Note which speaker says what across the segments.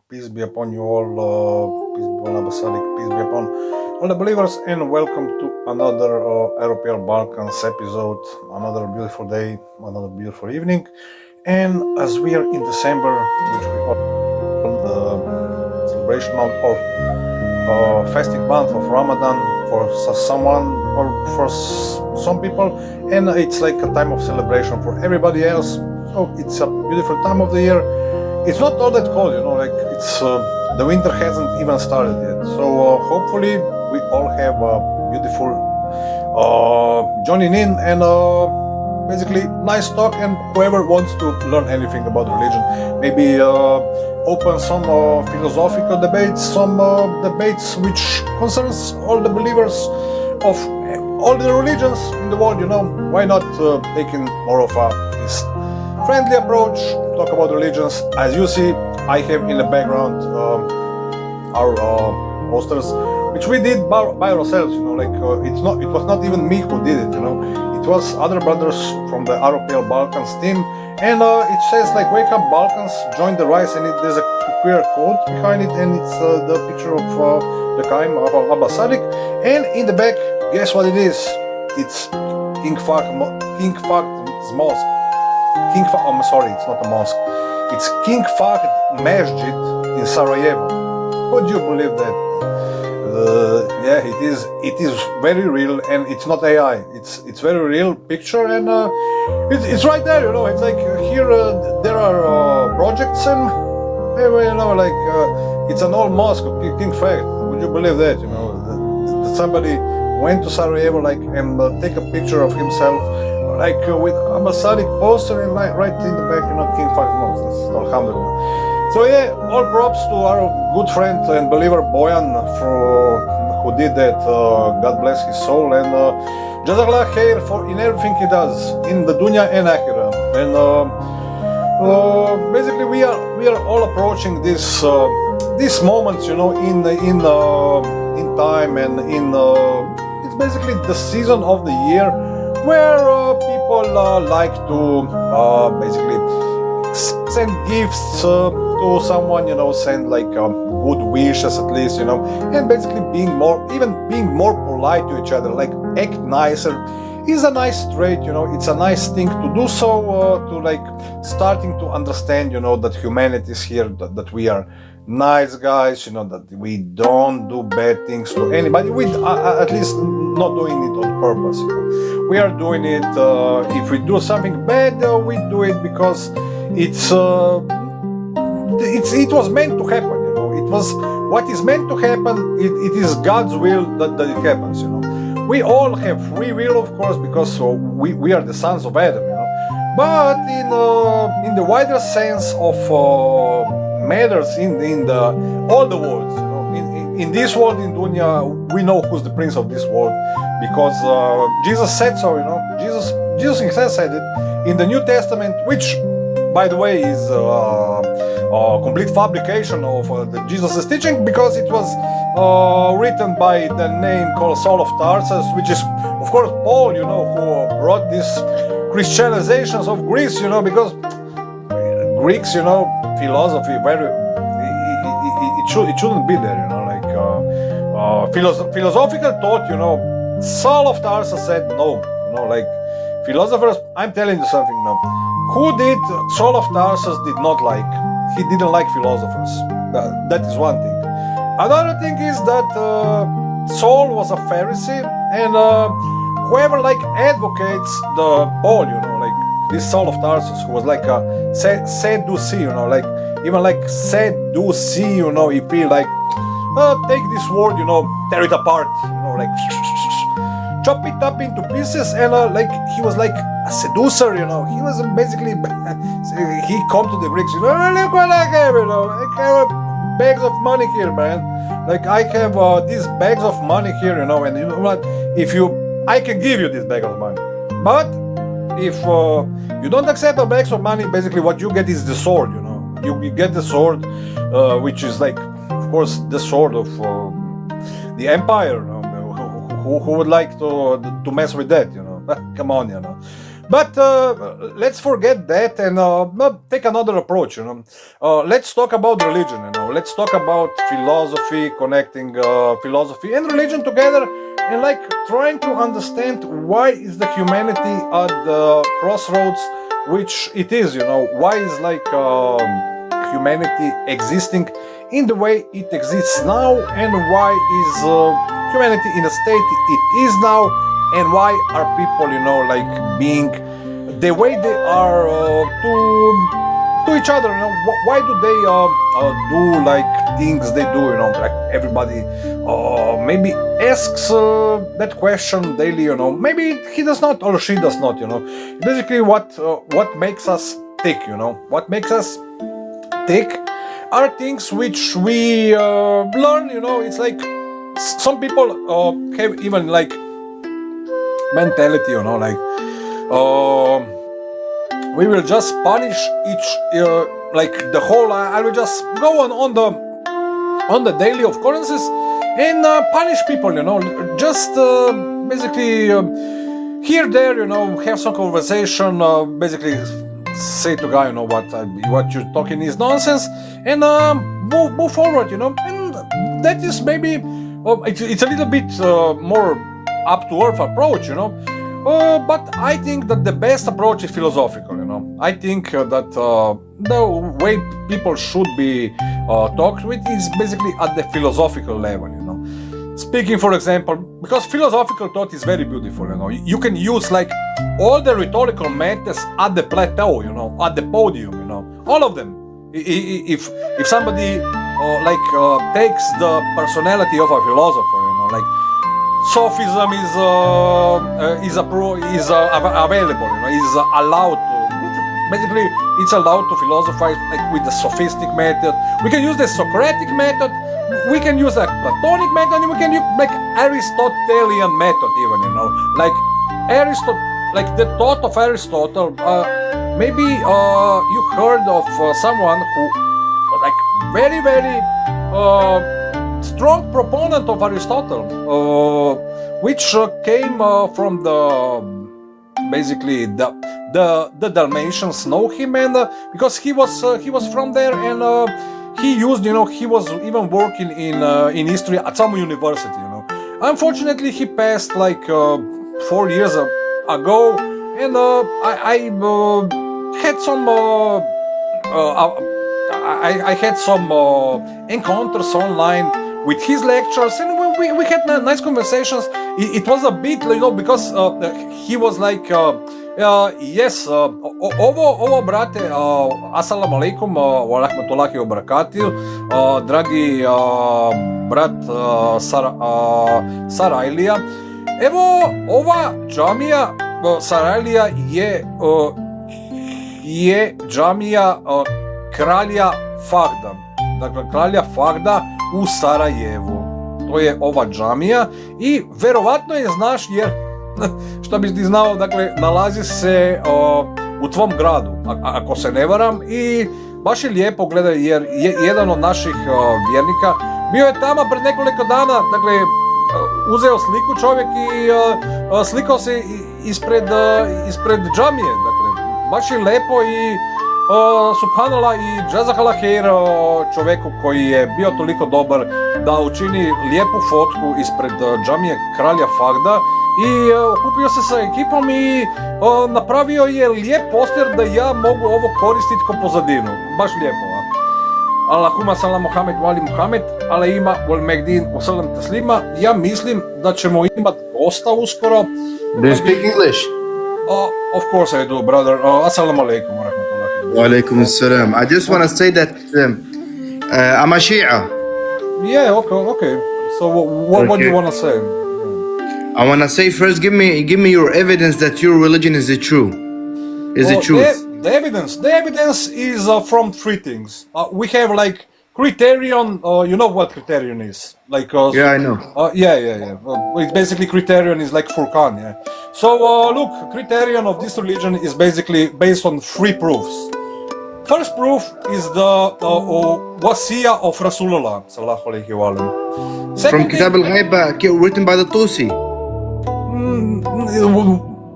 Speaker 1: Peace be upon you all, peace be upon Abba Sadiq, peace be upon all the believers, and welcome to another European Balkans episode. Another beautiful day, another beautiful evening. And as we are in December, which we call the celebration month or fasting month of Ramadan for someone or for some people, and it's like a time of celebration for everybody else. So it's a beautiful time of the year. It's not all that cold, like it's the winter hasn't even started yet. So hopefully we all have a beautiful joining in and basically nice talk. And whoever wants to learn anything about religion, maybe open some philosophical debates, some debates which concerns all the believers of all the religions in the world. Why not taking more of a friendly approach, talk about religions. As you see, I have in the background our posters, which we did by ourselves. It was not even me who did it. It was other brothers from the ROPL Balkans team, and it says like "Wake up, Balkans, join the rise," and there's a QR code behind it, and it's the picture of the Qaim of Abba Sadiq, and in the back, guess what it is? It's King Fahd's mosque. I'm sorry, it's not a mosque. It's King Fahd Masjid in Sarajevo. Would you believe that? Yeah, it is. It is very real, and it's not AI. It's very real picture, and it's right there. It's like here there are projects, and it's an old mosque of King Fahd. Would you believe that? That somebody went to Sarajevo and take a picture of himself. With Abba Sadiq poster and right in the back, King Fahd Mosque. Alhamdulillah. So yeah, all props to our good friend and believer Boyan who did that. God bless his soul, and Jazakallah khair in everything he does in the dunya and akhirah. And basically we are all approaching this moments, in time, and it's basically the season of the year where people like to basically send gifts to someone, send like good wishes at least, and basically being more polite to each other, like act nicer is a nice trait, it's a nice thing to do. So to starting to understand, that humanity is here, that we are nice guys, that we don't do bad things to anybody. We at least not doing it on purpose. We are doing it. If we do something bad, we do it because it was meant to happen. It was what is meant to happen. It is God's will that it happens. We all have free will, of course, because we are the sons of Adam. But in the wider sense of matters in all the worlds, in this world, in dunya, we know who's the prince of this world, because Jesus said so. Jesus himself said it in the New Testament, which, by the way, is a complete fabrication of Jesus' teaching, because it was written by the name called Saul of Tarsus, which is, of course, Paul, who brought these Christianizations of Greece, because Greeks, philosophy, it shouldn't be there, philosophical thought, Saul of Tarsus said no, philosophers. I'm telling you something now. Who did Saul of Tarsus did not like? He didn't like philosophers. That is one thing. Another thing is that Saul was a Pharisee, and whoever advocates the Paul, this Saul of Tarsus, who was like a Sadducee, even Sadducee, he feel take this word, tear it apart, chop it up into pieces, and he was like a seducer, he was basically he come to the Greeks, look what I have, I have bags of money here, man, I have these bags of money here, and you know what, I can give you this bag of money, but if you don't accept the bags of money, basically what you get is the sword, you get the sword, which is of course, the sword of the empire. Who would like to mess with that? Come on, But let's forget that and take another approach. Let's talk about religion. Let's talk about philosophy, connecting philosophy and religion together, and like trying to understand why is the humanity at the crossroads, which it is. Why is like humanity existing in the way it exists now, and why is humanity in the state it is now, and why are people like being the way they are to each other. Why do they do like things they do, like everybody maybe asks that question daily. Maybe he does not or she does not. Basically what makes us tick. What makes us tick are things which we learn. It's like some people have even like mentality, like we will just punish each like the whole. I will just go on the daily occurrences and punish people. Just basically here there. Have some conversation. Basically say to guy, what you're talking is nonsense, and move forward. And that is maybe it's a little bit more up to earth approach, but I think that the best approach is philosophical. I think that the way people should be talked with is basically at the philosophical level. Speaking, for example, because philosophical thought is very beautiful. You can use like all the rhetorical methods at the plateau, at the podium, all of them. If somebody takes the personality of a philosopher, like sophism is available, is allowed to. Basically, it's allowed to philosophize like with the sophistic method. We can use the Socratic method. We can use the Platonic method, and we can use like Aristotelian method even. Like Aristotle, like the thought of Aristotle. Maybe you heard of someone who was like very, very strong proponent of Aristotle, which came from the basically the Dalmatians know him, and because he was from there, and he used, he was even working in history at some university. Unfortunately, he passed like 4 years ago, and I had some I had some encounters online with his lectures, and we had nice conversations. It was a bit, because he was like, yes, ovo brate, assalamu alaikum wa rahmatullahi wa barakatuh, dragi brat Sarajlija. Evo, ova džamija Sarajlija je džamija kralja Fahda. Dakle, kralja Fahda u Sarajevu. To je ova džamija i verovatno je znaš, jer što bi ti znao, dakle, nalazi se u tvom gradu, ako se ne varam, i baš je lijepo gledati, jer jedan od naših vjernika bio je tamo pred nekoliko dana, dakle, uzeo sliku čovjek i slikao se ispred džamije, dakle, baš je lijepo i subhanallah i džazakallah khair čovjeku koji je bio toliko dobar da učini lijepu fotku ispred džamije kralja Fahda i okupio se sa ekipom i napravio je lijep poster da ja mogu ovo koristiti kao pozadinu. Baš lijepo. Allahumma salam Muhammed wa ali Muhammed, alaihima wal megdin wa salam taslima. Ja mislim da ćemo imati gosta uskoro.
Speaker 2: Do you speak English?
Speaker 1: Of course I do, brother. Assalamu alaikum wa rahmatullahi.
Speaker 2: Wa alaikum assalam. I just want to say that I'm a Shia.
Speaker 1: Yeah, okay. So what do you want to say?
Speaker 2: I want to say first, give me your evidence that your religion is the true. Is the truth.
Speaker 1: The evidence is from three things. We have like criterion. You know what criterion is? Like
Speaker 2: yeah, I know.
Speaker 1: Yeah. It's basically criterion is like Furqan. Yeah. So look, criterion of this religion is basically based on three proofs. First proof is the wasiya of Rasulullah sallallahu alaihi wasallam.
Speaker 2: From Kitab al-Ghaiba, written by the Tusi.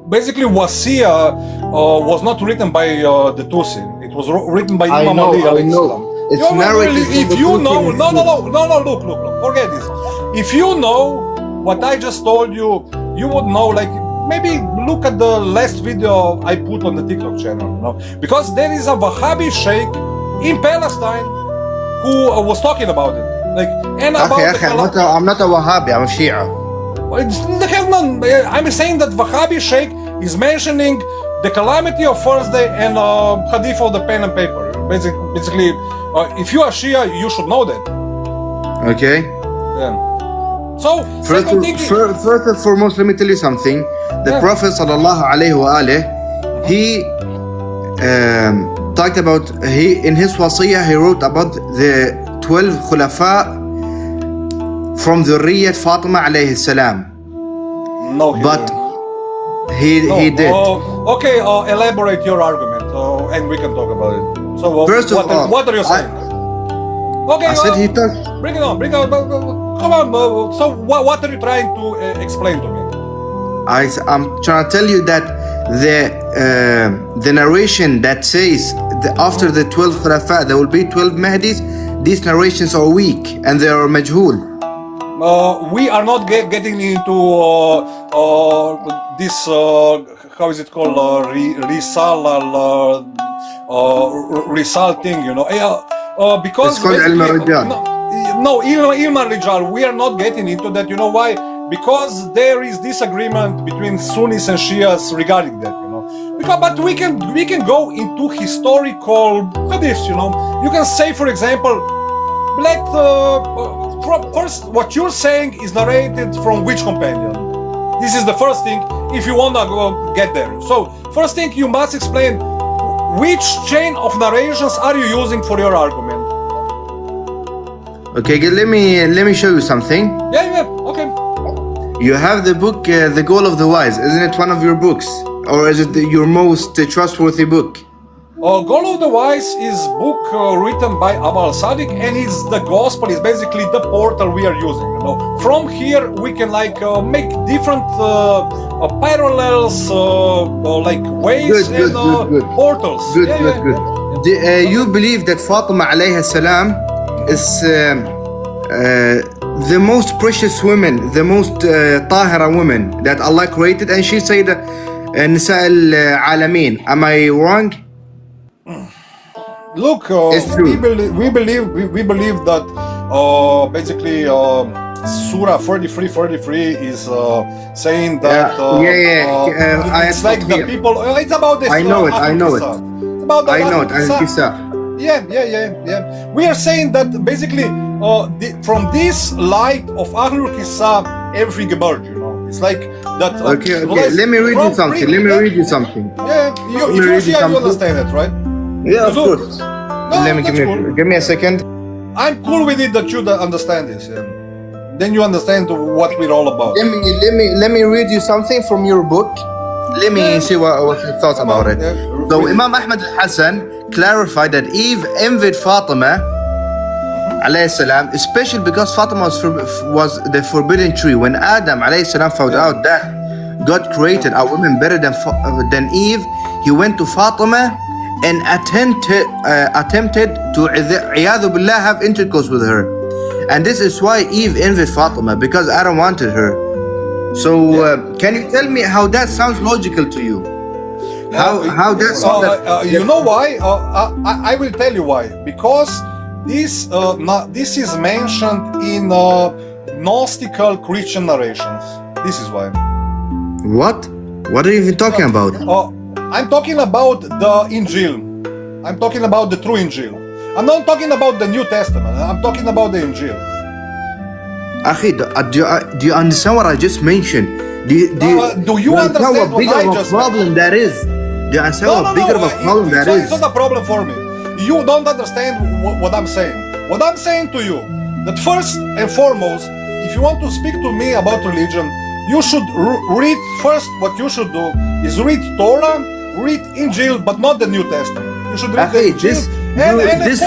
Speaker 1: basically Wasiya was not written by the Tusi. It was written by
Speaker 2: I
Speaker 1: Imam
Speaker 2: know,
Speaker 1: Ali.
Speaker 2: I
Speaker 1: alayhi
Speaker 2: know.
Speaker 1: salam.
Speaker 2: It's
Speaker 1: You know,
Speaker 2: narrated
Speaker 1: really, if
Speaker 2: from the
Speaker 1: you
Speaker 2: Tusi
Speaker 1: know,
Speaker 2: and
Speaker 1: no, look, forget this. If you know what I just told you, you would know. Like maybe look at the last video I put on the TikTok channel. You know, because there is a Wahhabi sheikh in Palestine who was talking about it. Like and about
Speaker 2: أخي, I'm not a Wahhabi, I'm a Shia.
Speaker 1: I'm saying that Wahhabi sheikh is mentioning the calamity of Thursday and hadith of the pen and paper. Basically, if you are Shia, you should know that.
Speaker 2: Okay?
Speaker 1: Yeah. So,
Speaker 2: First and foremost, let me tell you something. The
Speaker 1: Yeah.
Speaker 2: Prophet sallallahu alaihi wasallam, he talked about, in his wasiyah, he wrote about the 12 khulafa from the Riyad Fatima alayhi salam.
Speaker 1: No, he
Speaker 2: But
Speaker 1: didn't.
Speaker 2: he did.
Speaker 1: Okay, elaborate your argument, and we can talk about it. So,
Speaker 2: First of all,
Speaker 1: what are you saying? Okay,
Speaker 2: I said he talked.
Speaker 1: bring it on. Come on. So, what are you trying to explain to me?
Speaker 2: I'm trying to tell you that the narration that says that after the 12 khulafa there will be 12 Mahdis, these narrations are weak and they are majhul.
Speaker 1: We are not getting into this, how is it called, Risal thing, you know. Because
Speaker 2: It's called Ilm al-Rijal.
Speaker 1: No, Ilm al-Rijal, we are not getting into that, you know why? Because there is disagreement between Sunnis and Shias regarding that, you know. But we can go into historical hadiths, you know. You can say, for example, first, what you're saying is narrated from which companion? This is the first thing, if you want to get there. So, first thing, you must explain which chain of narrations are you using for your argument?
Speaker 2: Okay, let me show you something.
Speaker 1: Yeah, okay.
Speaker 2: You have the book The Goal of the Wise. Isn't it one of your books? Or is it your most trustworthy book?
Speaker 1: Goal of the Wise is book written by Abu al-Sadiq, and it's the gospel, is basically the portal we are using, you know. From here we can make different parallels, like ways
Speaker 2: Good, good.
Speaker 1: portals.
Speaker 2: Good. You believe that Fatima alayhi salam is the most precious woman, the most tahira woman that Allah created, and she said Nisa al-Alamin. Am I wrong?
Speaker 1: Look,
Speaker 2: It's true.
Speaker 1: we believe that basically Surah 43 is saying that it's like the people. It's about this.
Speaker 2: I know it.
Speaker 1: Ahlul
Speaker 2: I know it.
Speaker 1: Qissa. It's about the
Speaker 2: I know it.
Speaker 1: Ahlul Qissa. Yeah. We are saying that basically from this light of Ahlul Qissa, everything emerged, you know. It's like that.
Speaker 2: Okay. Let me read you something.
Speaker 1: Yeah, if you're Shia, you understand it, right?
Speaker 2: Yeah, of course.
Speaker 1: No,
Speaker 2: Let me
Speaker 1: that's cool.
Speaker 2: give me a second.
Speaker 1: I'm cool with it that you understand this. Yeah. Then you understand what we're all about.
Speaker 2: Let me read you something from your book. Let me see what your thoughts about it.
Speaker 1: Yeah.
Speaker 2: So Imam Ahmad al-Hassan clarified that Eve envied Fatima alayhi salam, especially because Fatima was the forbidden tree. When Adam alayhi salam found out that God created a woman better than Eve, he went to Fatima and attempted to iyadhu billah have intercourse with her. And this is why Eve envied Fatima, because Adam wanted her. So can you tell me how that sounds logical to you? How that sounds
Speaker 1: you know why? I will tell you why. Because this is mentioned in Gnostical Christian narrations. This is why.
Speaker 2: What are you even talking about?
Speaker 1: I'm talking about the Injil. I'm talking about the true Injil. I'm not talking about the New Testament. I'm talking about the Injil.
Speaker 2: Akhi, do you understand what I just mentioned? Do
Speaker 1: you understand
Speaker 2: how big
Speaker 1: what I
Speaker 2: of a
Speaker 1: just
Speaker 2: problem that is? Do you understand how big of a problem that is?
Speaker 1: It's not a problem for me. You don't understand what I'm saying. What I'm saying to you, that first and foremost, if you want to speak to me about religion, you should read first. What you should do is read Torah, read Injil, but not the New Testament. You should read the Injil
Speaker 2: this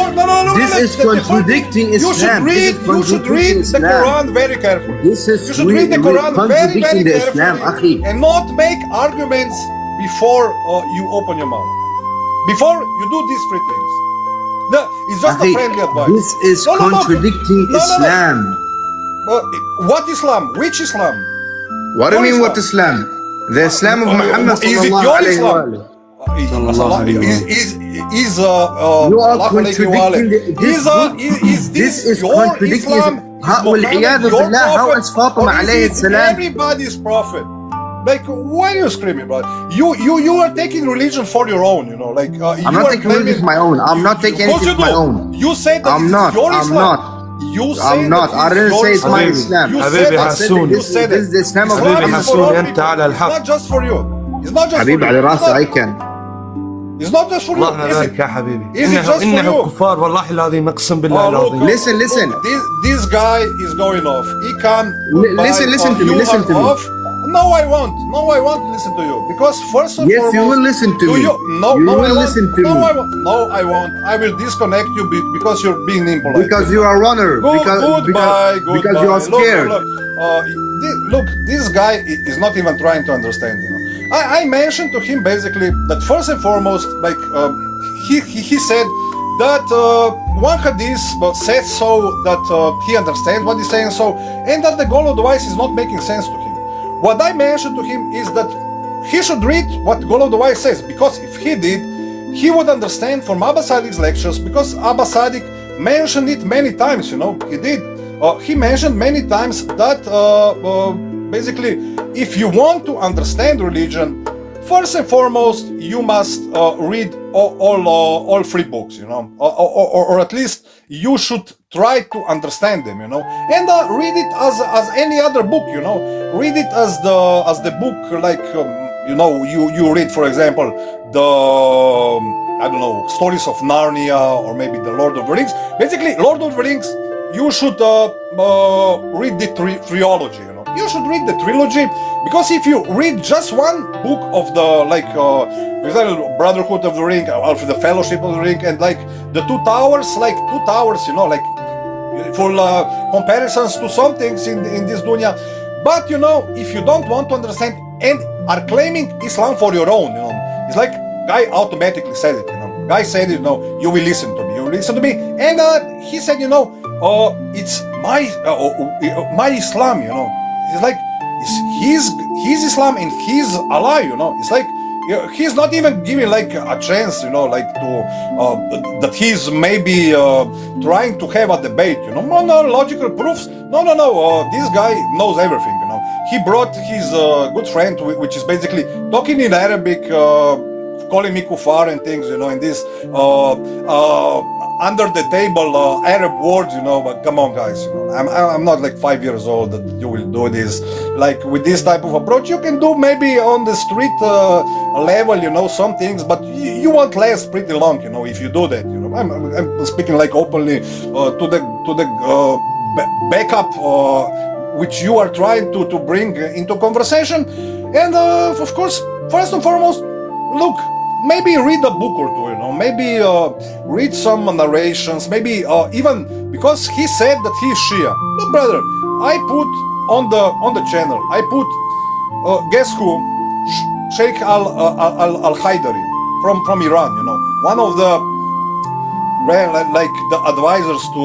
Speaker 2: is contradicting
Speaker 1: You should
Speaker 2: Islam.
Speaker 1: read, you should read the Quran very carefully.
Speaker 2: This is
Speaker 1: You should read the Quran very, very
Speaker 2: contradicting the Islam,
Speaker 1: carefully
Speaker 2: akhi.
Speaker 1: and not make arguments before you open your mouth. Before you do these three things. It's just a
Speaker 2: Akhi,
Speaker 1: friendly advice.
Speaker 2: this is contradicting Islam.
Speaker 1: What Islam? Which Islam?
Speaker 2: What do you
Speaker 1: What
Speaker 2: mean,
Speaker 1: Islam?
Speaker 2: what Islam? The Islam of Muhammad
Speaker 1: Is it
Speaker 2: sallallahu
Speaker 1: your
Speaker 2: alayhi wa
Speaker 1: Islam?
Speaker 2: alayhi.
Speaker 1: You
Speaker 2: are contradicting this is
Speaker 1: your
Speaker 2: contradicting
Speaker 1: Islam?
Speaker 2: والعياذ بالله. How is Fatima alayhi salam?
Speaker 1: Everybody's prophet. Like, why are you screaming, bro? You are taking religion for your own, you know. Like,
Speaker 2: I'm not taking religion for my own. I'm not taking anything for my own.
Speaker 1: You said that
Speaker 2: I'm
Speaker 1: it's
Speaker 2: not.
Speaker 1: your
Speaker 2: I'm
Speaker 1: Islam.
Speaker 2: not.
Speaker 1: You
Speaker 2: I'm not. I didn't say it's my Islam.
Speaker 1: You
Speaker 3: حبيبي
Speaker 1: said that.
Speaker 3: حسون.
Speaker 1: You said
Speaker 2: This is the Islam of
Speaker 3: حبيبي
Speaker 2: Muhammad.
Speaker 3: حسون أنت على
Speaker 1: It's
Speaker 3: الحق.
Speaker 1: not just for you. It's not just
Speaker 2: حبيبي
Speaker 1: for
Speaker 2: على
Speaker 1: you.
Speaker 2: راسي I can.
Speaker 1: It's not just for you.
Speaker 3: الله
Speaker 1: Is
Speaker 3: ذلك
Speaker 1: it?
Speaker 3: يا حبيبي.
Speaker 1: Is it just for
Speaker 3: إنه
Speaker 1: you?
Speaker 3: كفار والله العظيم أقسم بالله
Speaker 1: Oh, look,
Speaker 3: العظيم.
Speaker 2: Listen.
Speaker 1: This guy is going off. He can.
Speaker 2: Listen to me, listen to me.
Speaker 1: No, I won't. No, I won't listen to you because first and
Speaker 2: Yes,
Speaker 1: foremost,
Speaker 2: you will listen to
Speaker 1: do
Speaker 2: me.
Speaker 1: You, no,
Speaker 2: You
Speaker 1: no,
Speaker 2: will
Speaker 1: I won't.
Speaker 2: listen to
Speaker 1: no,
Speaker 2: me.
Speaker 1: I won't. No, I won't. I will disconnect you because you're being impolite.
Speaker 2: Because you are a runner.
Speaker 1: Goodbye.
Speaker 2: Because you are scared.
Speaker 1: Look, this guy is not even trying to understand. You know, I mentioned to him basically that first and foremost, like he said that one hadith says so that he understands what he's saying so, and that the goal of the wise is not making sense to him. What I mentioned to him is that he should read what Goal of the Wise says, because if he did, he would understand from Abba Sadig's lectures, because Abba Sadik mentioned it many times, you know, he did. He mentioned many times that basically, if you want to understand religion, first and foremost, you must read all three books, you know, or at least you should try to understand them, you know, and read it as any other book, you know. Read it as the book, like you know, you read, for example, the I don't know, stories of Narnia, or maybe the Lord of the Rings. Basically, Lord of the Rings, you should read the trilogy, you know. You should read the trilogy, because if you read just one book of the, like, for example, Brotherhood of the Ring, or the Fellowship of the Ring, and like the Two Towers, you know, like beautiful comparisons to some things in this dunya. But you know, if you don't want to understand and are claiming Islam for your own, you know, it's like guy automatically said it, you know. Guy said, you know, you will listen to me, and he said, you know, it's my Islam, you know. It's like it's his Islam and his Allah, you know. It's like he's not even giving like a chance, you know, like to that he's maybe trying to have a debate, you know. No logical proofs. No. This guy knows everything, you know. He brought his good friend, which is basically talking in Arabic, calling me kuffar and things, you know, in this under the table Arab words, you know. But come on, guys, you know, I'm not like 5 years old that you will do this. Like with this type of approach, you can do maybe on the street level, you know, some things, but you won't last pretty long, you know, if you do that, you know. I'm speaking like openly to the backup which you are trying to bring into conversation, and of course, first and foremost, look. Maybe read a book or two, you know. Maybe read some narrations. Maybe even because he said that he's Shia. Look, brother, I put on the channel. I put guess who? Sheikh Al Haidari from Iran. You know, one of the like the advisors to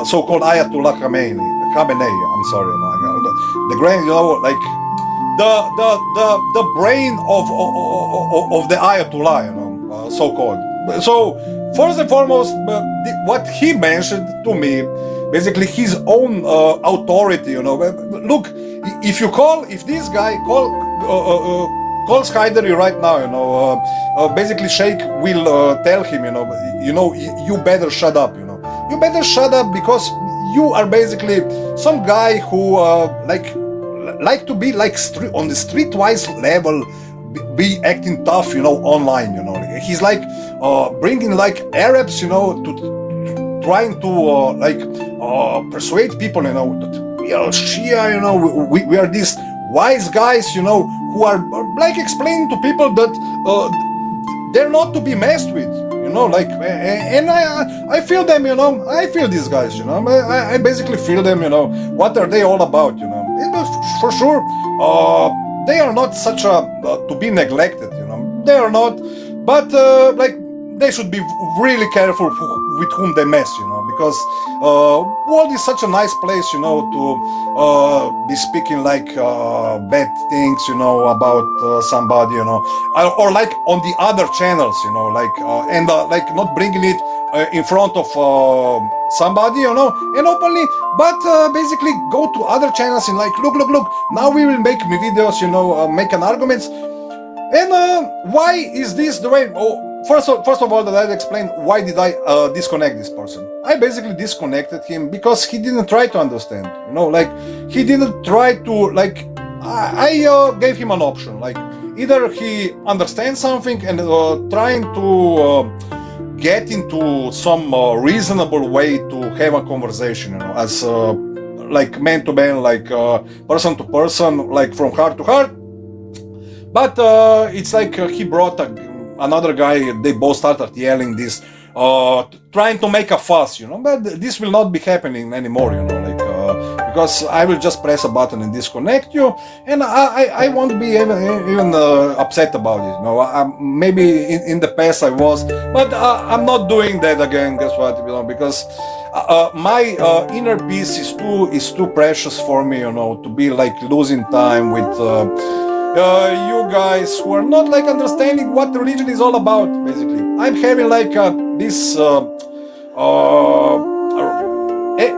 Speaker 1: so-called Ayatollah Khamenei. I'm sorry, you know, the grand, you know, like. The brain of the Ayatollah, you know, so-called. So first and foremost, what he mentioned to me, basically his own authority, you know. Look, if this guy calls Haidari right now, you know, basically Sheikh will tell him, you know, you better shut up, you know. You better shut up, because you are basically some guy who like to be like on the streetwise level, be acting tough, you know, online, you know. He's like bringing like Arabs, you know, to trying to persuade people, you know, that we are Shia, you know, we are these wise guys, you know, who are like explaining to people that they're not to be messed with, you like, and I feel them, I feel these guys, I basically feel them, what are they all about, and for sure, they are not such a, to be neglected, they are not, but, like, they should be really careful with whom they mess, because world is such a nice place, to be speaking like bad things, about somebody, or like on the other channels, like and like not bringing it in front of somebody, and openly, but basically go to other channels and like, look, now we will make videos, make an arguments, and why is this the way? First of all, that I explain why did I disconnect this person. I basically disconnected him because he didn't try to understand. Like he didn't try to like. I gave him an option. Like either he understands something and trying to get into some reasonable way to have a conversation. As like man to man, like person to person, like from heart to heart. But it's like he brought another guy, they both started yelling this, trying to make a fuss, but this will not be happening anymore, like, because I will just press a button and disconnect you, and I won't be even upset about it, maybe in the past I was, but I'm not doing that again, guess what, because my inner peace is too precious for me, to be like losing time with you guys who are not like understanding what religion is all about. Basically, I'm having like this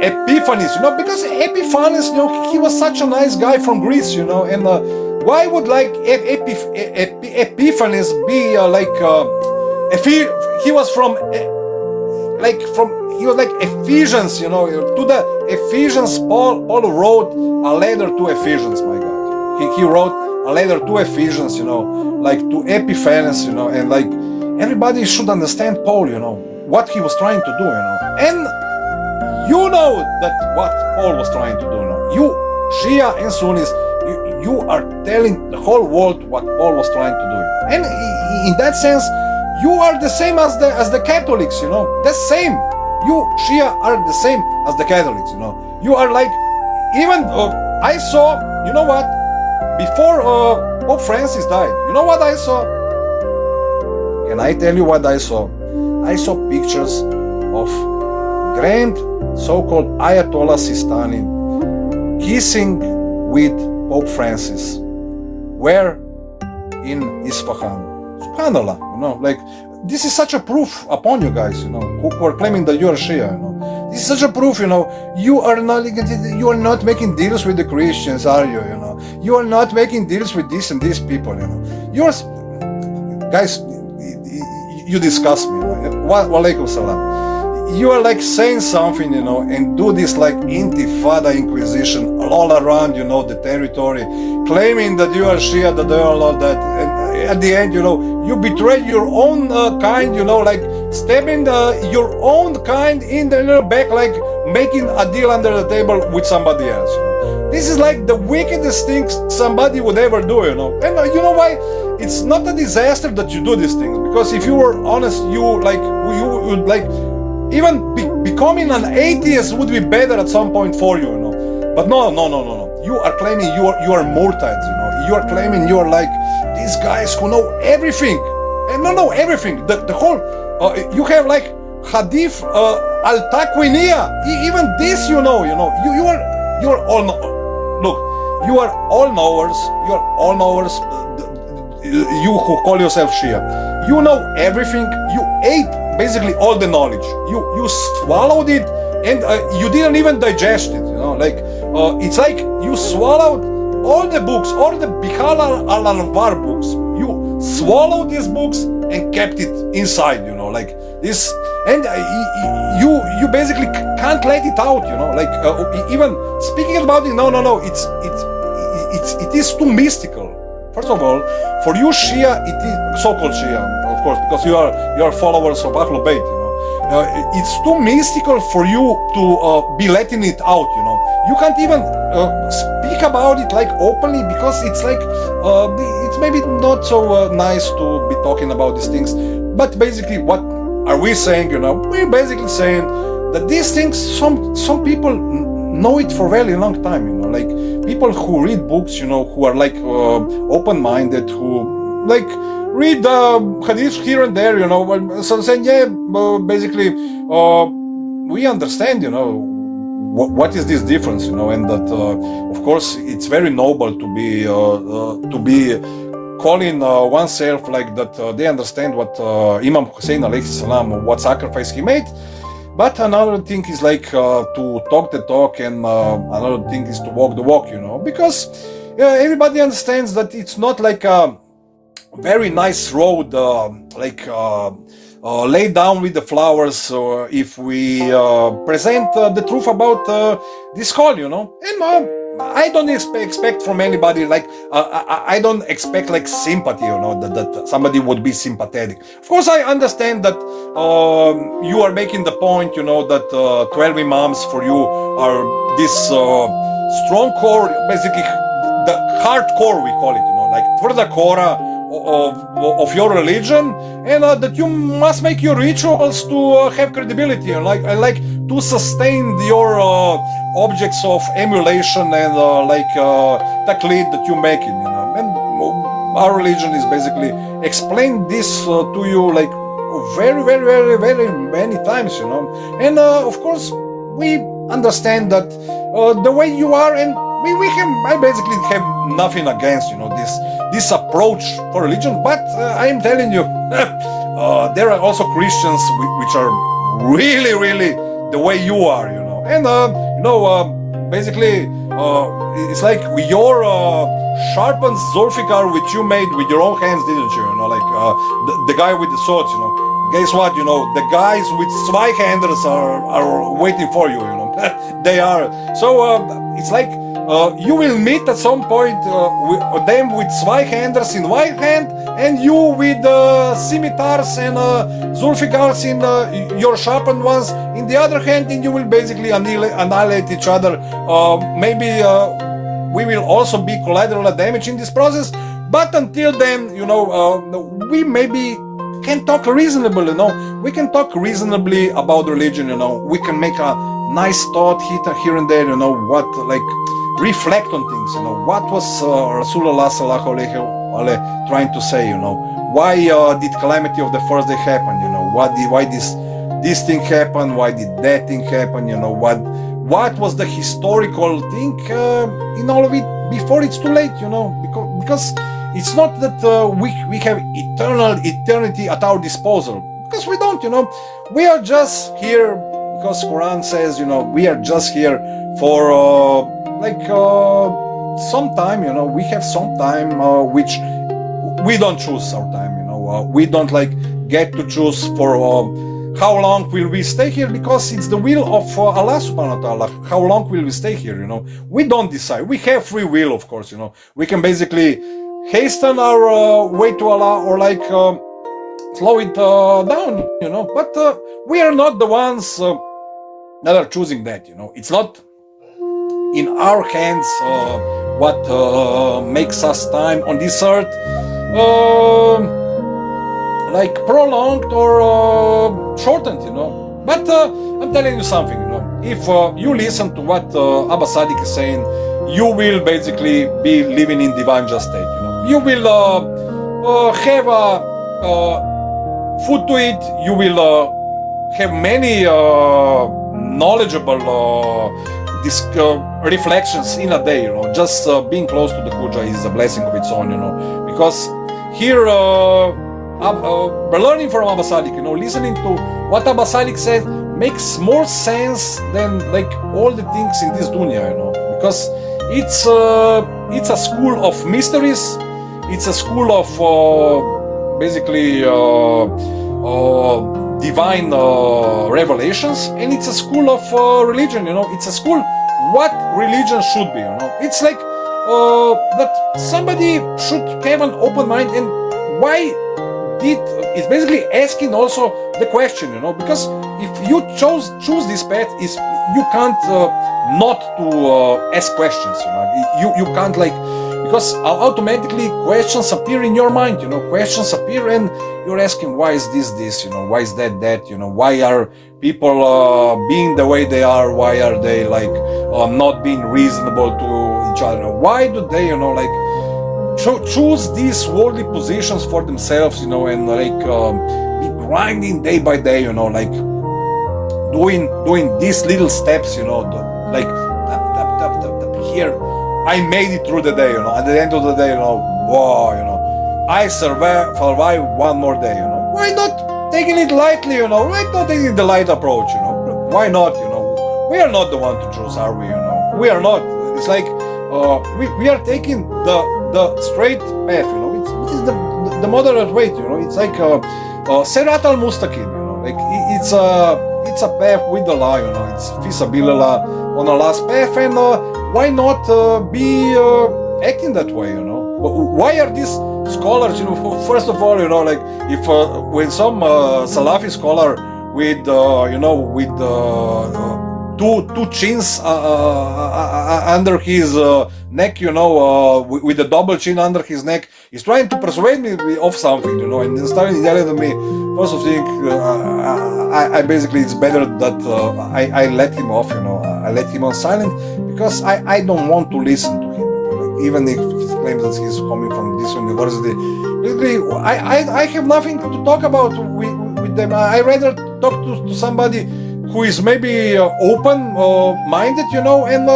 Speaker 1: Epiphanes, because Epiphanes, he was such a nice guy from Greece, and why would like Epiphanes be like he was from he was like Ephesians, to the Ephesians. Paul wrote a letter to Ephesians. My God, he wrote a letter to Ephesians, like to Epiphanes, and like everybody should understand Paul, what he was trying to do, and that what Paul was trying to do. You Shia and Sunnis, you are telling the whole world what Paul was trying to do, and in that sense, you are the same as the Catholics, the same. You Shia are the same as the Catholics, You are like, even I saw, what? Before Pope Francis died, you know what I saw? Can I tell you what I saw? I saw pictures of grand so-called Ayatollah Sistani kissing with Pope Francis. Where? In Isfahan. SubhanAllah, like this is such a proof upon you guys, who are claiming that you are Shia, This is such a proof, you are not making deals with the Christians, are you? You are not making deals with this and these people, You are, guys, you disgust me. Walaikum salam. You are like saying something, and do this like intifada inquisition all around, the territory, claiming that you are Shia, that they are all that, and at the end, you betray your own kind, like stabbing your own kind in the back, like making a deal under the table with somebody else. This is like the wickedest thing somebody would ever do, And you know why? It's not a disaster that you do these things, because if you were honest, you would like, even becoming an atheist would be better at some point for you, But no. You are claiming you are murtads, You are claiming you are like these guys who know everything, and no, everything. The whole you have like Hadith al-Taqwiniya. Even this, you are all look. You are all knowers. You are all knowers. You who call yourself Shia, you know everything. You ate basically all the knowledge. You swallowed it, and you didn't even digest it. Like it's like you swallowed all the books, all the Bihal al-Anwar books. You swallowed these books and kept it inside. Like this, and you basically can't let it out. Like even speaking about it. No. It is too mystical. First of all, for you Shia, it is so-called Shia, of course, because you are followers of Ahlul Bayt. It's too mystical for you to be letting it out. You can't even speak about it like openly, because it's like it's maybe not so nice to be talking about these things. But basically, what are we saying? We're basically saying that these things, some people know it for a very long time. Like people who read books, who are like open-minded, who like read hadith here and there, so saying, basically, we understand, what is this difference, and that, of course, it's very noble to be calling oneself like that. They understand what Imam Hussein alayhi salam, what sacrifice he made. But another thing is like to talk the talk, and another thing is to walk the walk, because everybody understands that it's not like a very nice road, laid down with the flowers, if we present the truth about this call, and I don't expect from anybody, like I don't expect like sympathy, that somebody would be sympathetic. Of course, I understand that you are making the point, that 12 imams for you are this strong core, basically the hardcore, we call it, like tvrda kora of your religion, and that you must make your rituals to have credibility, like to sustain your objects of emulation and taqlid that you make it, and our religion is basically explain this to you like very, very, very, very many times, and of course we understand that the way you are, and I basically have nothing against, this approach for religion, but I'm telling you, there are also Christians which are really, really the way you are, and basically it's like your sharpened Zulfikar which you made with your own hands, didn't you? Like the guy with the swords, Guess what? The guys with Zweihanders are waiting for you. They are. So it's like you will meet at some point them with Zweihanders in one hand, and you with scimitars and Zulfikars in your sharpened ones in the other hand, and you will basically annihilate each other. Maybe we will also be collateral damage in this process. But until then, we maybe can talk reasonably, we can talk reasonably about religion, we can make a nice thought here and there, what, like, reflect on things, what was Rasulullah sallallahu alaihi wasallam trying to say, why did calamity of the first day happen, why this thing happened, why did that thing happen, what was the historical thing in all of it before it's too late, because it's not that we have eternity at our disposal, because we don't, we are just here because Quran says, we are just here for some time, we have some time which we don't choose our time, we don't get to choose for how long will we stay here, because it's the will of Allah subhanahu wa ta'ala, how long will we stay here, we don't decide, we have free will, of course, we can basically hasten our way to Allah, or slow it down, but we are not the ones that are choosing that, it's not in our hands what makes us time on this earth prolonged or shortened, but I'm telling you something, if you listen to what Abba Sadiq is saying, you will basically be living in divine just state, you will have food to eat, you will have many knowledgeable reflections in a day, just being close to the Huja is a blessing of its own, because here by learning from Abba Sadiq, listening to what Abba Sadiq said makes more sense than all the things in this dunya, because it's a school of mysteries, it's a school of basically divine revelations, and it's a school of religion, it's a school what religion should be, it's like that somebody should have an open mind, and why it's basically asking also the question, because if you choose this path, is you can't not to ask questions, you can't because automatically questions appear in your mind, questions appear and you're asking, why is this, why is that, why are people being the way they are, why are they like not being reasonable to each other, why do they, choose these worldly positions for themselves, and be grinding day by day, doing these little steps, like tap, here, I made it through the day, at the end of the day, wow, I survive one more day, why not taking it lightly, why not taking the light approach, why not, we are not the one to choose, are we, we are not, it's like, we are taking the straight path, it is the moderate way, it's like Sirat al-Mustaqim, like it's a path with the law, it's fisabilillah on the last path, and why not be acting that way, Why are these scholars, first of all, like if when some Salafi scholar with two chins under his neck, with the double chin under his neck, is trying to persuade me of something, and then starting yelling at me. First of all, I basically, it's better that I let him off, I let him on silent, because I don't want to listen to him, even if he claims that he's coming from this university. Basically, I have nothing to talk about with them. I rather talk to somebody who is maybe open-minded, and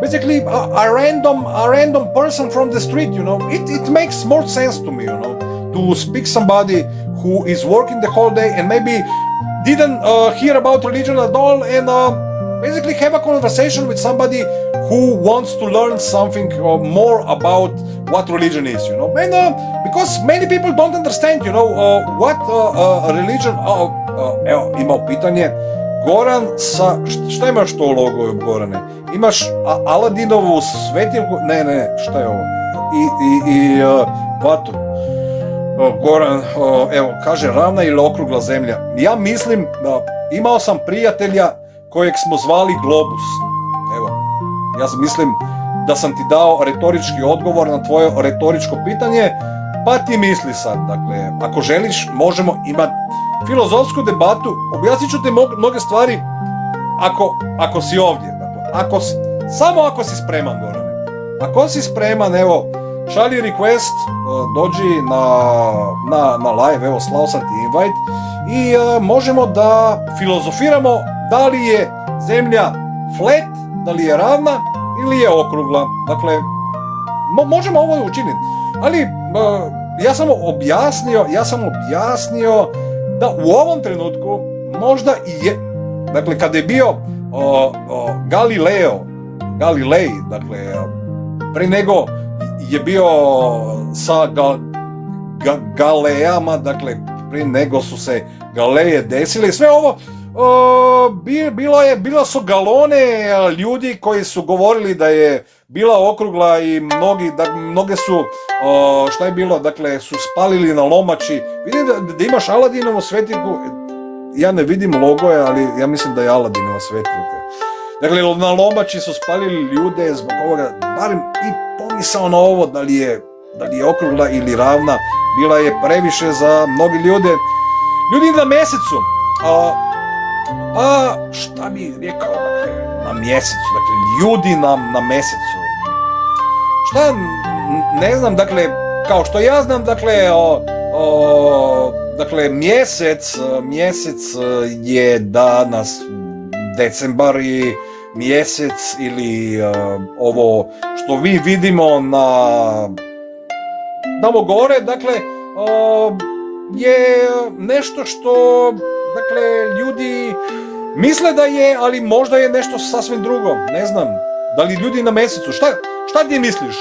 Speaker 1: basically a random person from the street, it makes more sense to me, to speak somebody who is working the whole day and maybe didn't hear about religion at all, and basically have a conversation with somebody who wants to learn something more about what religion is, and because many people don't understand, what religion. Evo, imao pitanje. Goran sa, šta imaš to logo, Gorane? Imaš Aladinovu svetilku, ne, šta je ovo? I vatru. Goran, evo, kaže ravna ili okrugla zemlja. Ja mislim, imao sam prijatelja kojeg smo zvali Globus. Evo, ja mislim da sam ti dao retorički odgovor na tvoje retoričko pitanje, pa ti misli sad, dakle, ako želiš, možemo imati filozofsku debatu, objasnit ću te mnoge stvari ako si ovdje, dakle, samo ako si spreman, Gorane. Ako si spreman, evo, šalji request, dođi na live, evo, slao sam ti invite i možemo da filozofiramo da li je zemlja flat, da li je ravna ili je okrugla. Dakle, možemo ovo učiniti, ali ja sam objasnio da u ovom trenutku možda i je, dakle, kada je bio Galilej, dakle, pre nego je bio sa Galejama, dakle, prije nego su se Galeje desile i sve ovo, bila su galone ljudi koji su govorili da je bila okrugla i mnoge su, šta je bilo, dakle, su spalili na lomači. Vidim da imaš Aladinovu svetilku, ja ne vidim logoje, ali ja mislim da je Aladinova svetilka. Dakle, na lomači su spalili ljude zbog ovoga, barem i pomisao na ovo, da li je okrugla ili ravna, bila je previše za mnogi ljude. Ljudi na mjesecu, pa šta bih rekao, dakle, na mjesecu, dakle, ljudi na mjesecu. Šta, ne znam, dakle, kao što ja znam, dakle, dakle, mjesec je danas decembar i mjesec ili ovo što vi vidimo tamo gore, dakle, je nešto što, dakle, ljudi misle da je, ali možda je nešto sasvim drugo, ne znam. Da li ljudi na mjesecu, šta ti misliš,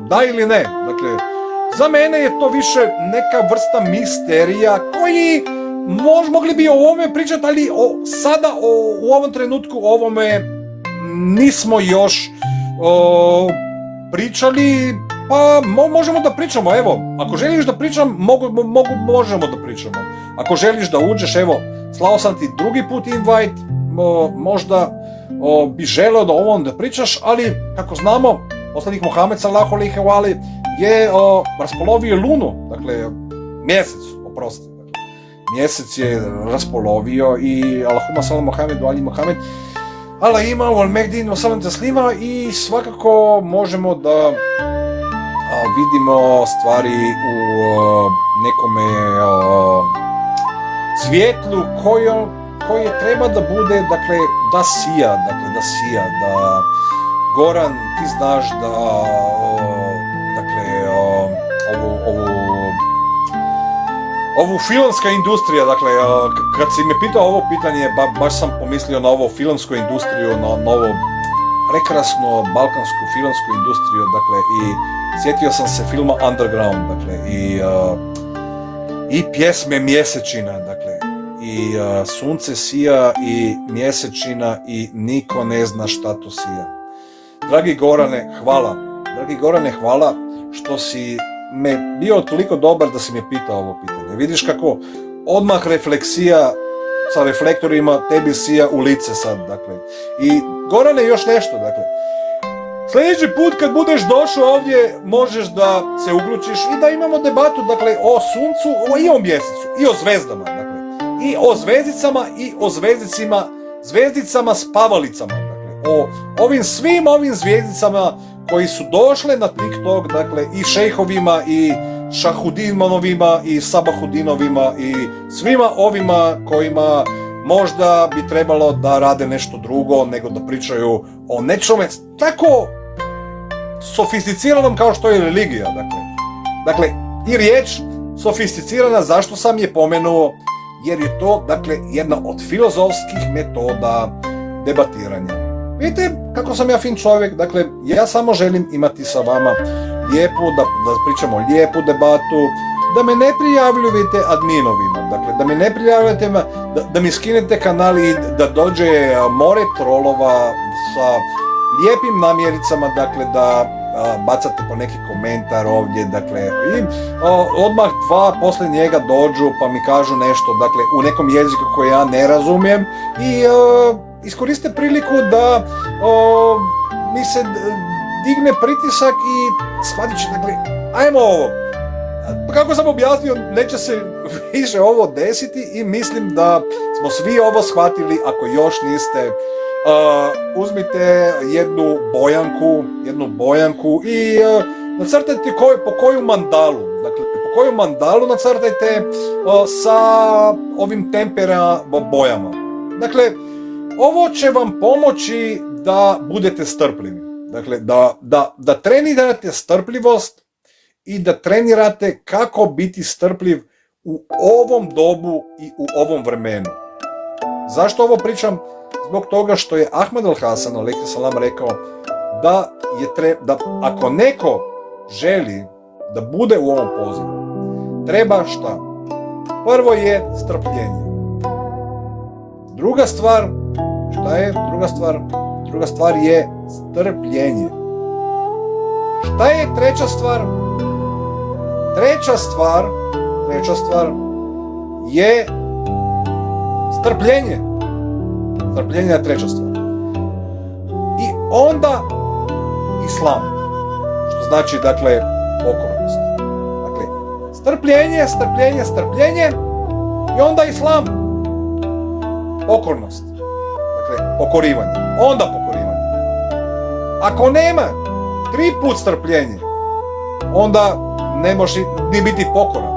Speaker 1: da ili ne? Dakle, za mene je to više neka vrsta misterija koji mogli bi o ovome pričati, ali sada u ovom trenutku o ovome nismo još pričali, pa možemo da pričamo, evo, ako želiš da pričam, možemo da pričamo. Ako želiš da uđeš, evo, slao sam ti drugi put invite, možda bi želeo da ovom da pričaš, ali kako znamo, poslanik Muhammed sallallahu alejhi ve ali je raspolovio lunu, dakle mjesec, oprosti. Dakle, mjesec je raspolovio i Allahumma salli Muhammed wa ali Muhammed ala ima wal megdin wa salam taslima i svakako možemo da vidimo stvari u nekome svjetlu koje treba da bude, dakle, da sija, da Goran, ti znaš da dakle, ovu filmska industrija, dakle, kad si me pitao ovo pitanje, baš sam pomislio na ovo filmsku industriju, na ovo prekrasno balkansku filmsku industriju, dakle, i sjetio sam se filma Underground, dakle, i pjesme Mjesečina, dakle, i sunce sija i mjesečina i niko ne zna šta to sija. Dragi Gorane, hvala što si me bio toliko dobar da si me pitao ovo pitanje. Vidiš kako odmah refleksija sa reflektorima tebi sija u lice sad, dakle. I Gorane, još nešto, dakle. Sljedeći put kad budeš došao ovdje možeš da se uključiš i da imamo debatu, dakle, o suncu i o mjesecu i o zvezdama, dakle, i o zvezdicama i o zvezdicama spavalicama, dakle, o svim ovim zvezdicama koji su došle na TikTok, dakle, i šejhovima i Šahudinovima i Sabahudinovima i svima ovima kojima možda bi trebalo da rade nešto drugo nego da pričaju o nečome tako sofisticiranom kao što je religija, dakle, i riječ sofisticirana, zašto sam je pomenuo, jer je to, dakle, jedna od filozofskih metoda debatiranja. Vidite kako sam ja fin čovjek, dakle, ja samo želim imati sa vama lijepu, da pričamo lijepu debatu, da me ne prijavljujete adminovima, dakle, da me ne prijavljujete, da mi skinete kanal i da dođe more trolova sa lijepim namjericama, dakle, da bacate po neki komentar ovdje, dakle, i odmah dva poslije njega dođu pa mi kažu nešto, dakle, u nekom jeziku koji ja ne razumijem i iskoriste priliku da mi se digne pritisak i shvatit će, dakle, ajmo ovo. Pa kako sam objasnio, neće se više ovo desiti i mislim da smo svi ovo shvatili. Ako još niste, uzmite jednu bojanku i nacrtajte po koju mandalu, dakle, po koju mandalu nacrtajte sa ovim tempera bojama. Dakle, ovo će vam pomoći da budete strpljivi, dakle, da trenirate strpljivost i da trenirate kako biti strpljiv u ovom dobu i u ovom vremenu. Zašto ovo pričam? Zbog toga što je Ahmed al-Hasan alejhi salam rekao da ako neko želi da bude u ovom pozivu, treba šta? Prvo je strpljenje. Druga stvar, šta je druga stvar? Druga stvar je strpljenje. Šta je treća stvar? Treća stvar je strpljenje. Strpljenje je treća stvar. I onda islam. Što znači, dakle, pokornost. Dakle, strpljenje i onda islam. Pokornost. Dakle, pokorivanje. Onda pokorivanje. Ako nema 3 put strpljenje, onda ne možeš ni biti pokoran.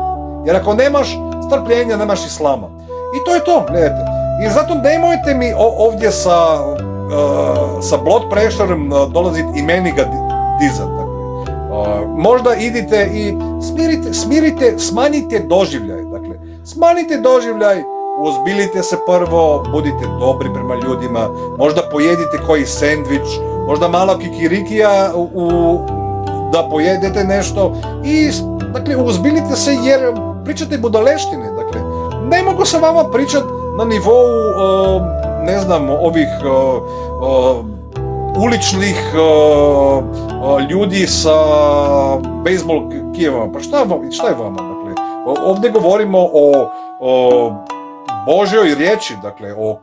Speaker 1: Jer ako nemaš strpljenja, nemaš islama. I to je to, gledajte. I zato nemojte mi ovdje sa blood pressureom dolaziti i meni ga dizati. Možda idite i smanjite doživljaj. Dakle, smanjite doživljaj, uzbiljite se prvo, budite dobri prema ljudima, možda pojedite koji sendvič, možda malo kikirikija da pojedete nešto i, dakle, uzbiljite se jer pričate budaleštine. Dakle, ne mogu sa vama pričati na nivou, ne znam, ovih uličnih ljudi sa bejsbol kijevama. Pa šta je vama? Dakle, ovdje govorimo o Božjoj riječi, dakle, o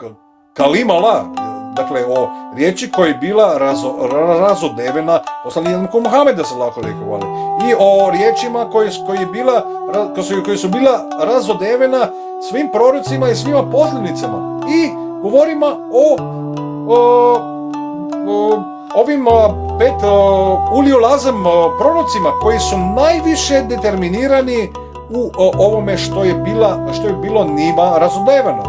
Speaker 1: kalimala. dakle, o riječi koja je bila razodevena poslanikom Muhameda sallallahu alejhi ve sellem, i o riječima koje su bila razodevena svim prorocima i svima posljednicama, i govorimo o ovim 5 uliolazem prorocima koji su najviše determinirani u ovome što je bilo njima razodeveno.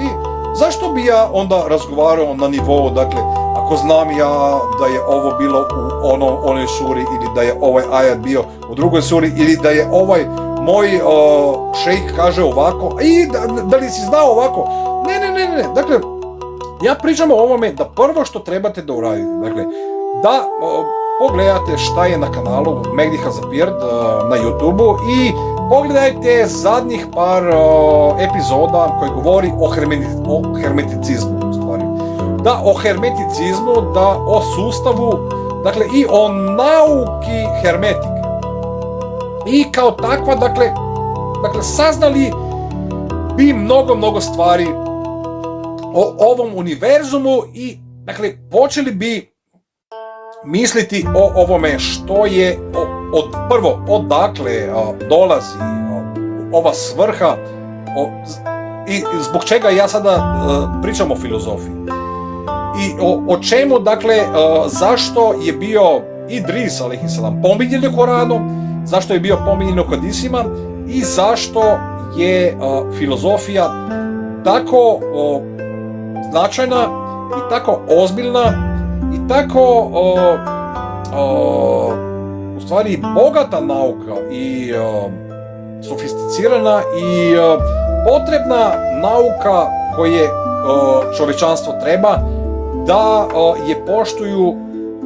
Speaker 1: I zašto bi ja onda razgovarao na nivou, dakle, ako znam ja da je ovo bilo u onoj suri, ili da je ovaj ajat bio u drugoj suri, ili da je ovaj moj šejk kaže ovako, i da li si znao ovako? Ne. Dakle, ja pričam o ovome da prvo što trebate da uradite, dakle, da pogledate šta je na kanalu Mehdi Hazapird na YouTubeu i pogledajte zadnjih par epizoda koji govori o hermeticizmu, u stvari. Da, o hermeticizmu, da o sustavu, dakle, i o nauki hermetike. I kao takva, dakle, saznali bi mnogo stvari o ovom univerzumu i, dakle, počeli bi misliti o ovome što je odakle dolazi ova svrha i zbog čega ja sada pričam o filozofiji. I o čemu, dakle, zašto je bio Idris alejhiselam pominjan u Koranu, zašto je bio pominjan u hadisima i zašto je filozofija tako značajna i tako ozbiljna i tako u stvari bogata nauka i sofisticirana i potrebna nauka koje čovječanstvo treba da je poštuju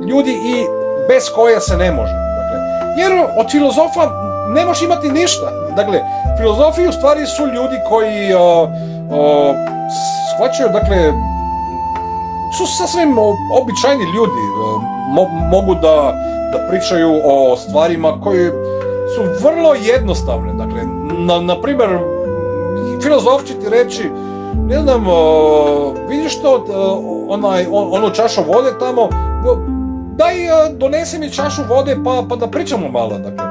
Speaker 1: ljudi i bez koje se ne može. Dakle, jer od filozofa ne možeš imati ništa. Dakle, filozofi u stvari su ljudi koji shvaćaju, dakle, su sasvim običajni ljudi, mogu da pričaju o stvarima koje su vrlo jednostavne. Dakle, na primjer, filozof će ti reći, ne znam, vidiš to, onu čašu vode tamo, daj donesi mi čašu vode pa da pričamo malo. Dakle.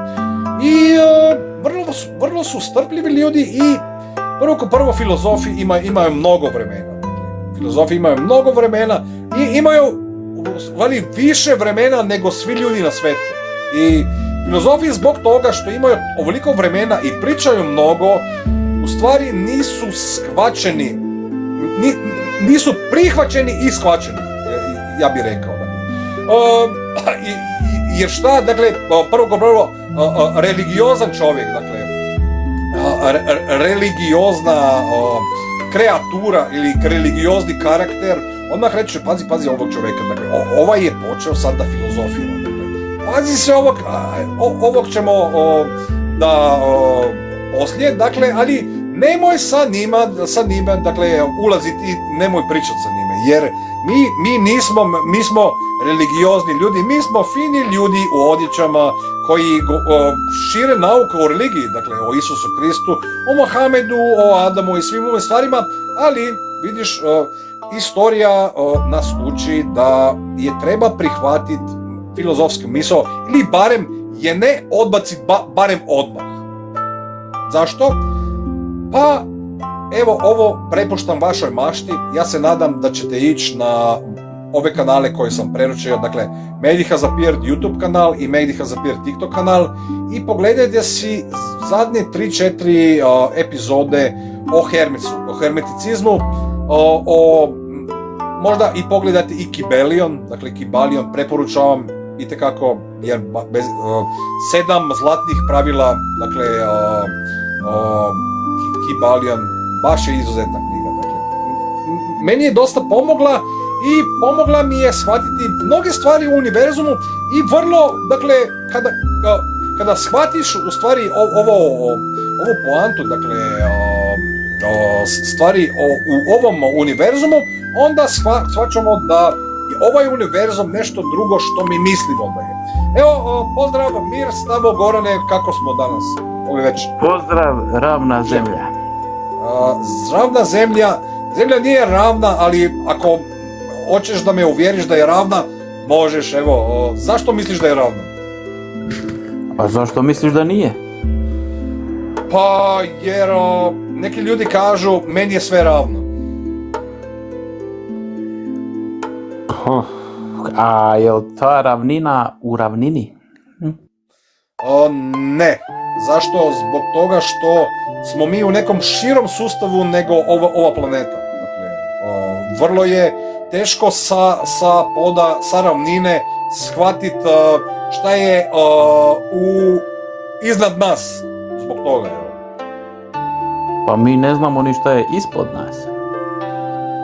Speaker 1: I vrlo su strpljivi ljudi i prvo filozofi imaju mnogo vremena. Filozofi imaju mnogo vremena i imaju više vremena nego svi ljudi na svijetu. I filozofi zbog toga što imaju ovoliko vremena i pričaju mnogo, u stvari nisu shvaćeni, nisu prihvaćeni i shvaćeni, ja bih rekao. Jer šta, dakle, prvo, religiozan čovjek, dakle, religiozna kreatura ili religiozni karakter, odmah reče, pazi ovog čovjeka, dakle, ovaj je počeo sad da filozofira, dakle, pazi se ovog ćemo da poslije, dakle, ali nemoj sa njima, dakle, ulaziti i nemoj pričati sa njime, jer mi smo religiozni ljudi, mi smo fini ljudi u odjećama koji šire nauku o religiji, dakle, o Isusu Kristu, o Mohamedu, o Adamu i svim ovim stvarima, ali, vidiš, istorija nas uči da je treba prihvatiti filozofsku misao ili barem je ne odbaciti, barem odmah. Zašto? Pa, evo, ovo prepuštam vašoj mašti, ja se nadam da ćete ići na ove kanale koje sam preručio, dakle, Mehdi Hazapird YouTube kanal i Mehdi Hazapird TikTok kanal i pogledajte si zadnje 3-4 epizode o hermeticizmu, možda i pogledajte i Kibalion, dakle, Kibalion preporučavam itekako, jer 7 zlatnih pravila, dakle, Kibalion, baš je izuzetna knjiga, dakle. Meni je dosta pomogla i pomogla mi je shvatiti mnoge stvari u univerzumu i vrlo, dakle, kada shvatiš u stvari ovu poantu, dakle, stvari u ovom univerzumu, onda shvaćamo da je ovaj univerzum nešto drugo što mi mislimo da je. Evo, pozdrav, mir, Stavo, Gorane, kako smo danas?
Speaker 4: Pozdrav, ravna zemlja.
Speaker 1: Ravna zemlja nije ravna, ali ako hoćeš da me uvjeriš da je ravna, možeš, evo, zašto misliš da je ravna?
Speaker 4: Pa zašto misliš da nije?
Speaker 1: Pa, jer neki ljudi kažu, meni je sve ravno.
Speaker 4: A je li ta ravnina u ravnini?
Speaker 1: Ne. Zašto? Zbog toga što smo mi u nekom širom sustavu nego ova planeta. Dakle, vrlo je teško sa ravnine shvatiti šta je iznad nas. Zbog toga, evo.
Speaker 4: Pa mi ne znamo ni šta je ispod nas.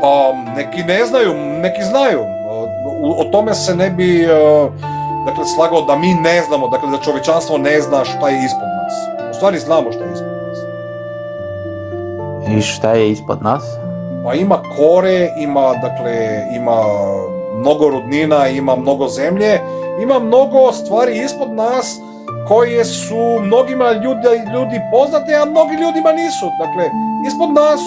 Speaker 1: Pa neki ne znaju, neki znaju. O tome se ne bi dakle, slagao da mi ne znamo, dakle da čovječanstvo ne zna šta je ispod nas. U stvari znamo šta je ispod nas.
Speaker 4: I šta je ispod nas?
Speaker 1: Pa ima kore, ima mnogo rudnina, ima mnogo zemlje, ima mnogo stvari ispod nas koje su mnogima ljudi poznate, a mnogi ljudima nisu. Dakle, ispod nas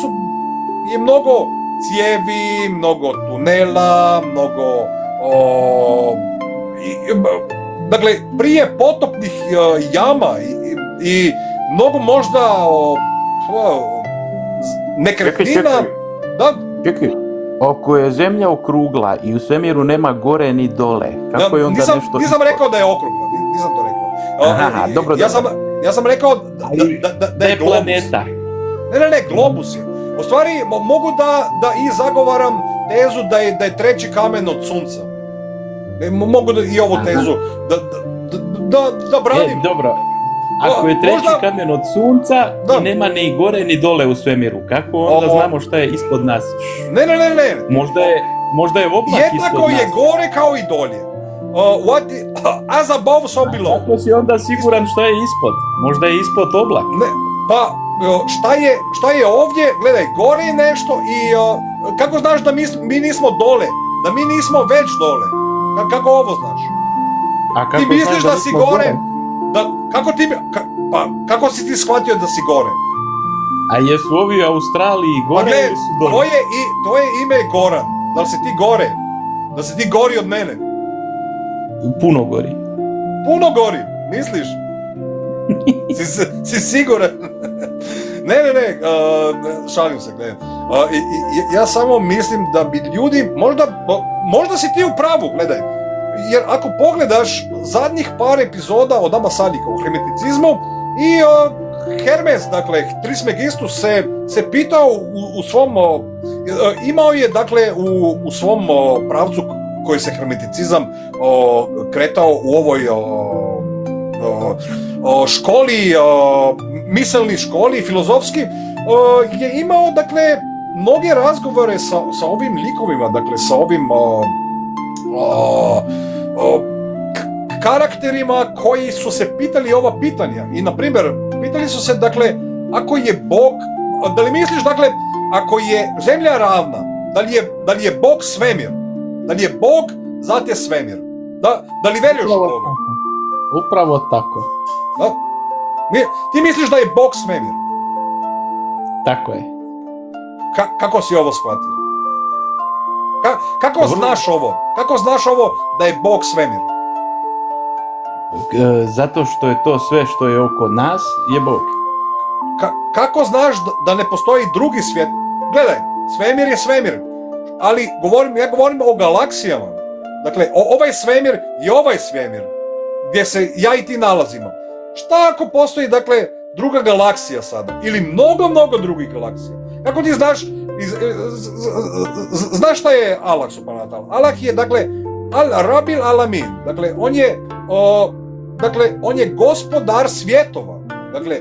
Speaker 1: je mnogo cijevi, mnogo tunela, mnogo dakle, prije potopnih jama i mnogo možda nekretnina.
Speaker 4: Čekaj.
Speaker 1: Da?
Speaker 4: Čekaj. Ako je zemlja okrugla i u svemiru nema gore ni dole, kako je onda nešto...
Speaker 1: Nisam rekao da je okrugla, nisam to rekao.
Speaker 4: Aha, dobro.
Speaker 1: Ja sam rekao da je globus.
Speaker 4: Planeta.
Speaker 1: Ne, globus je. U stvari, mogu da i zagovaram tezu da je treći kamen od sunca. Mogu i ovu tezu da branim.
Speaker 5: Dobro, ako je treći kamen od sunca i nema ni gore ni dole u svemiru, kako onda znamo šta je ispod nas?
Speaker 1: Ne.
Speaker 5: Možda je oblak ispod nas.
Speaker 1: Jednako je gore kao i dolje. As above, so below.
Speaker 5: Kako si onda siguran šta je ispod? Možda je ispod oblak.
Speaker 1: Ne, pa šta je ovdje? Gledaj, gore je nešto i kako znaš da mi nismo dole? Da mi nismo već dole? Kako ovo znaš?
Speaker 5: A
Speaker 1: ti misliš da si gore? Kako si ti shvatio da si gore?
Speaker 5: A jesu ovi u Australiji gore ili su dole?
Speaker 1: To je ime Goran. Da li si ti gore? Da si ti gori od mene?
Speaker 5: Puno gori.
Speaker 1: Puno gori, misliš? si siguran? Ne, šalim se, gledaj. Ja samo mislim da bi ljudi, možda si ti u pravu, gledaj. Jer ako pogledaš zadnjih par epizoda od Ama Sadika u hermeticizmu i Hermes, dakle, Trismegistus se pitao u svom, imao je, dakle, u svom pravcu koji se hermeticizam kretao u ovoj školi, miselni školi, filozofski, je imao, dakle, mnoge razgovore sa ovim likovima, dakle, sa ovim karakterima koji su se pitali ova pitanja. I, na primjer, pitali su se, dakle, ako je Bog, da li misliš, dakle, ako je zemlja ravna, da li je Bog svemir? Da li je Bog zate svemir? Da li veruješ u Boga?
Speaker 5: Upravo tako.
Speaker 1: Da? Ti misliš da je Bog svemir?
Speaker 5: Tako je.
Speaker 1: Kako si ovo shvatio? Kako znaš ovo? Kako znaš ovo da je Bog svemir?
Speaker 5: Zato što je to sve što je oko nas je Bog.
Speaker 1: Kako znaš da ne postoji drugi svijet? Gledaj, svemir je svemir. Ali ja govorim o galaksijama. Dakle, ovaj svemir i ovaj svemir, gdje se ja i ti nalazimo. Šta ako postoji, dakle, druga galaksija sada? Ili mnogo drugih galaksija? Kako ti znaš, znaš šta je Allah subhanahu wa ta'ala? Allah je, dakle, Al-Rabil Alamin. Dakle, on je gospodar svjetova. Dakle,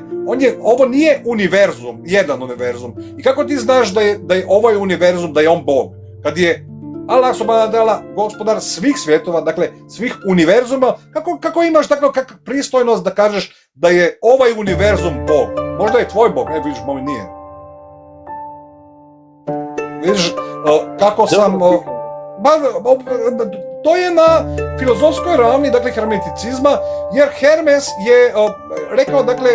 Speaker 1: ovo nije univerzum, jedan univerzum. I kako ti znaš da je ovaj univerzum, da je on Bog? Kad je Allah subhanahu wa ta'ala gospodar svih svjetova, dakle, svih univerzuma, kako imaš takvu pristojnost da kažeš da je ovaj univerzum Bog? Možda je tvoj Bog, vidiš, moj nije. Vidiš, kako sam... To je na filozofskoj ravni, dakle, hermeticizma, jer Hermes je rekao, dakle,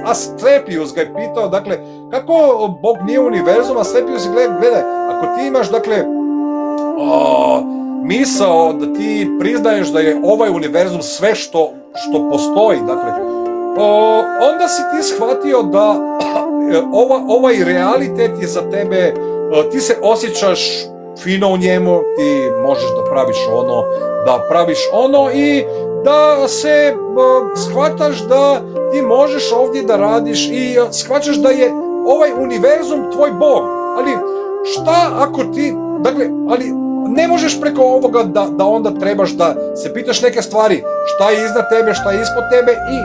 Speaker 1: Asclepius ga je pitao, dakle, kako Bog nije univerzum, Asclepius je gledaj, ako ti imaš, dakle, misao da ti priznaješ da je ovaj univerzum sve što postoji, dakle, onda si ti shvatio da ovaj realitet je za tebe, ti se osjećaš fino u njemu, ti možeš da praviš ono i da se shvataš da ti možeš ovdje da radiš i shvaćaš da je ovaj univerzum tvoj Bog. Ali šta ako ti, dakle, ali ne možeš preko ovoga da onda trebaš da se pitaš neke stvari, šta je iznad tebe, šta je ispod tebe i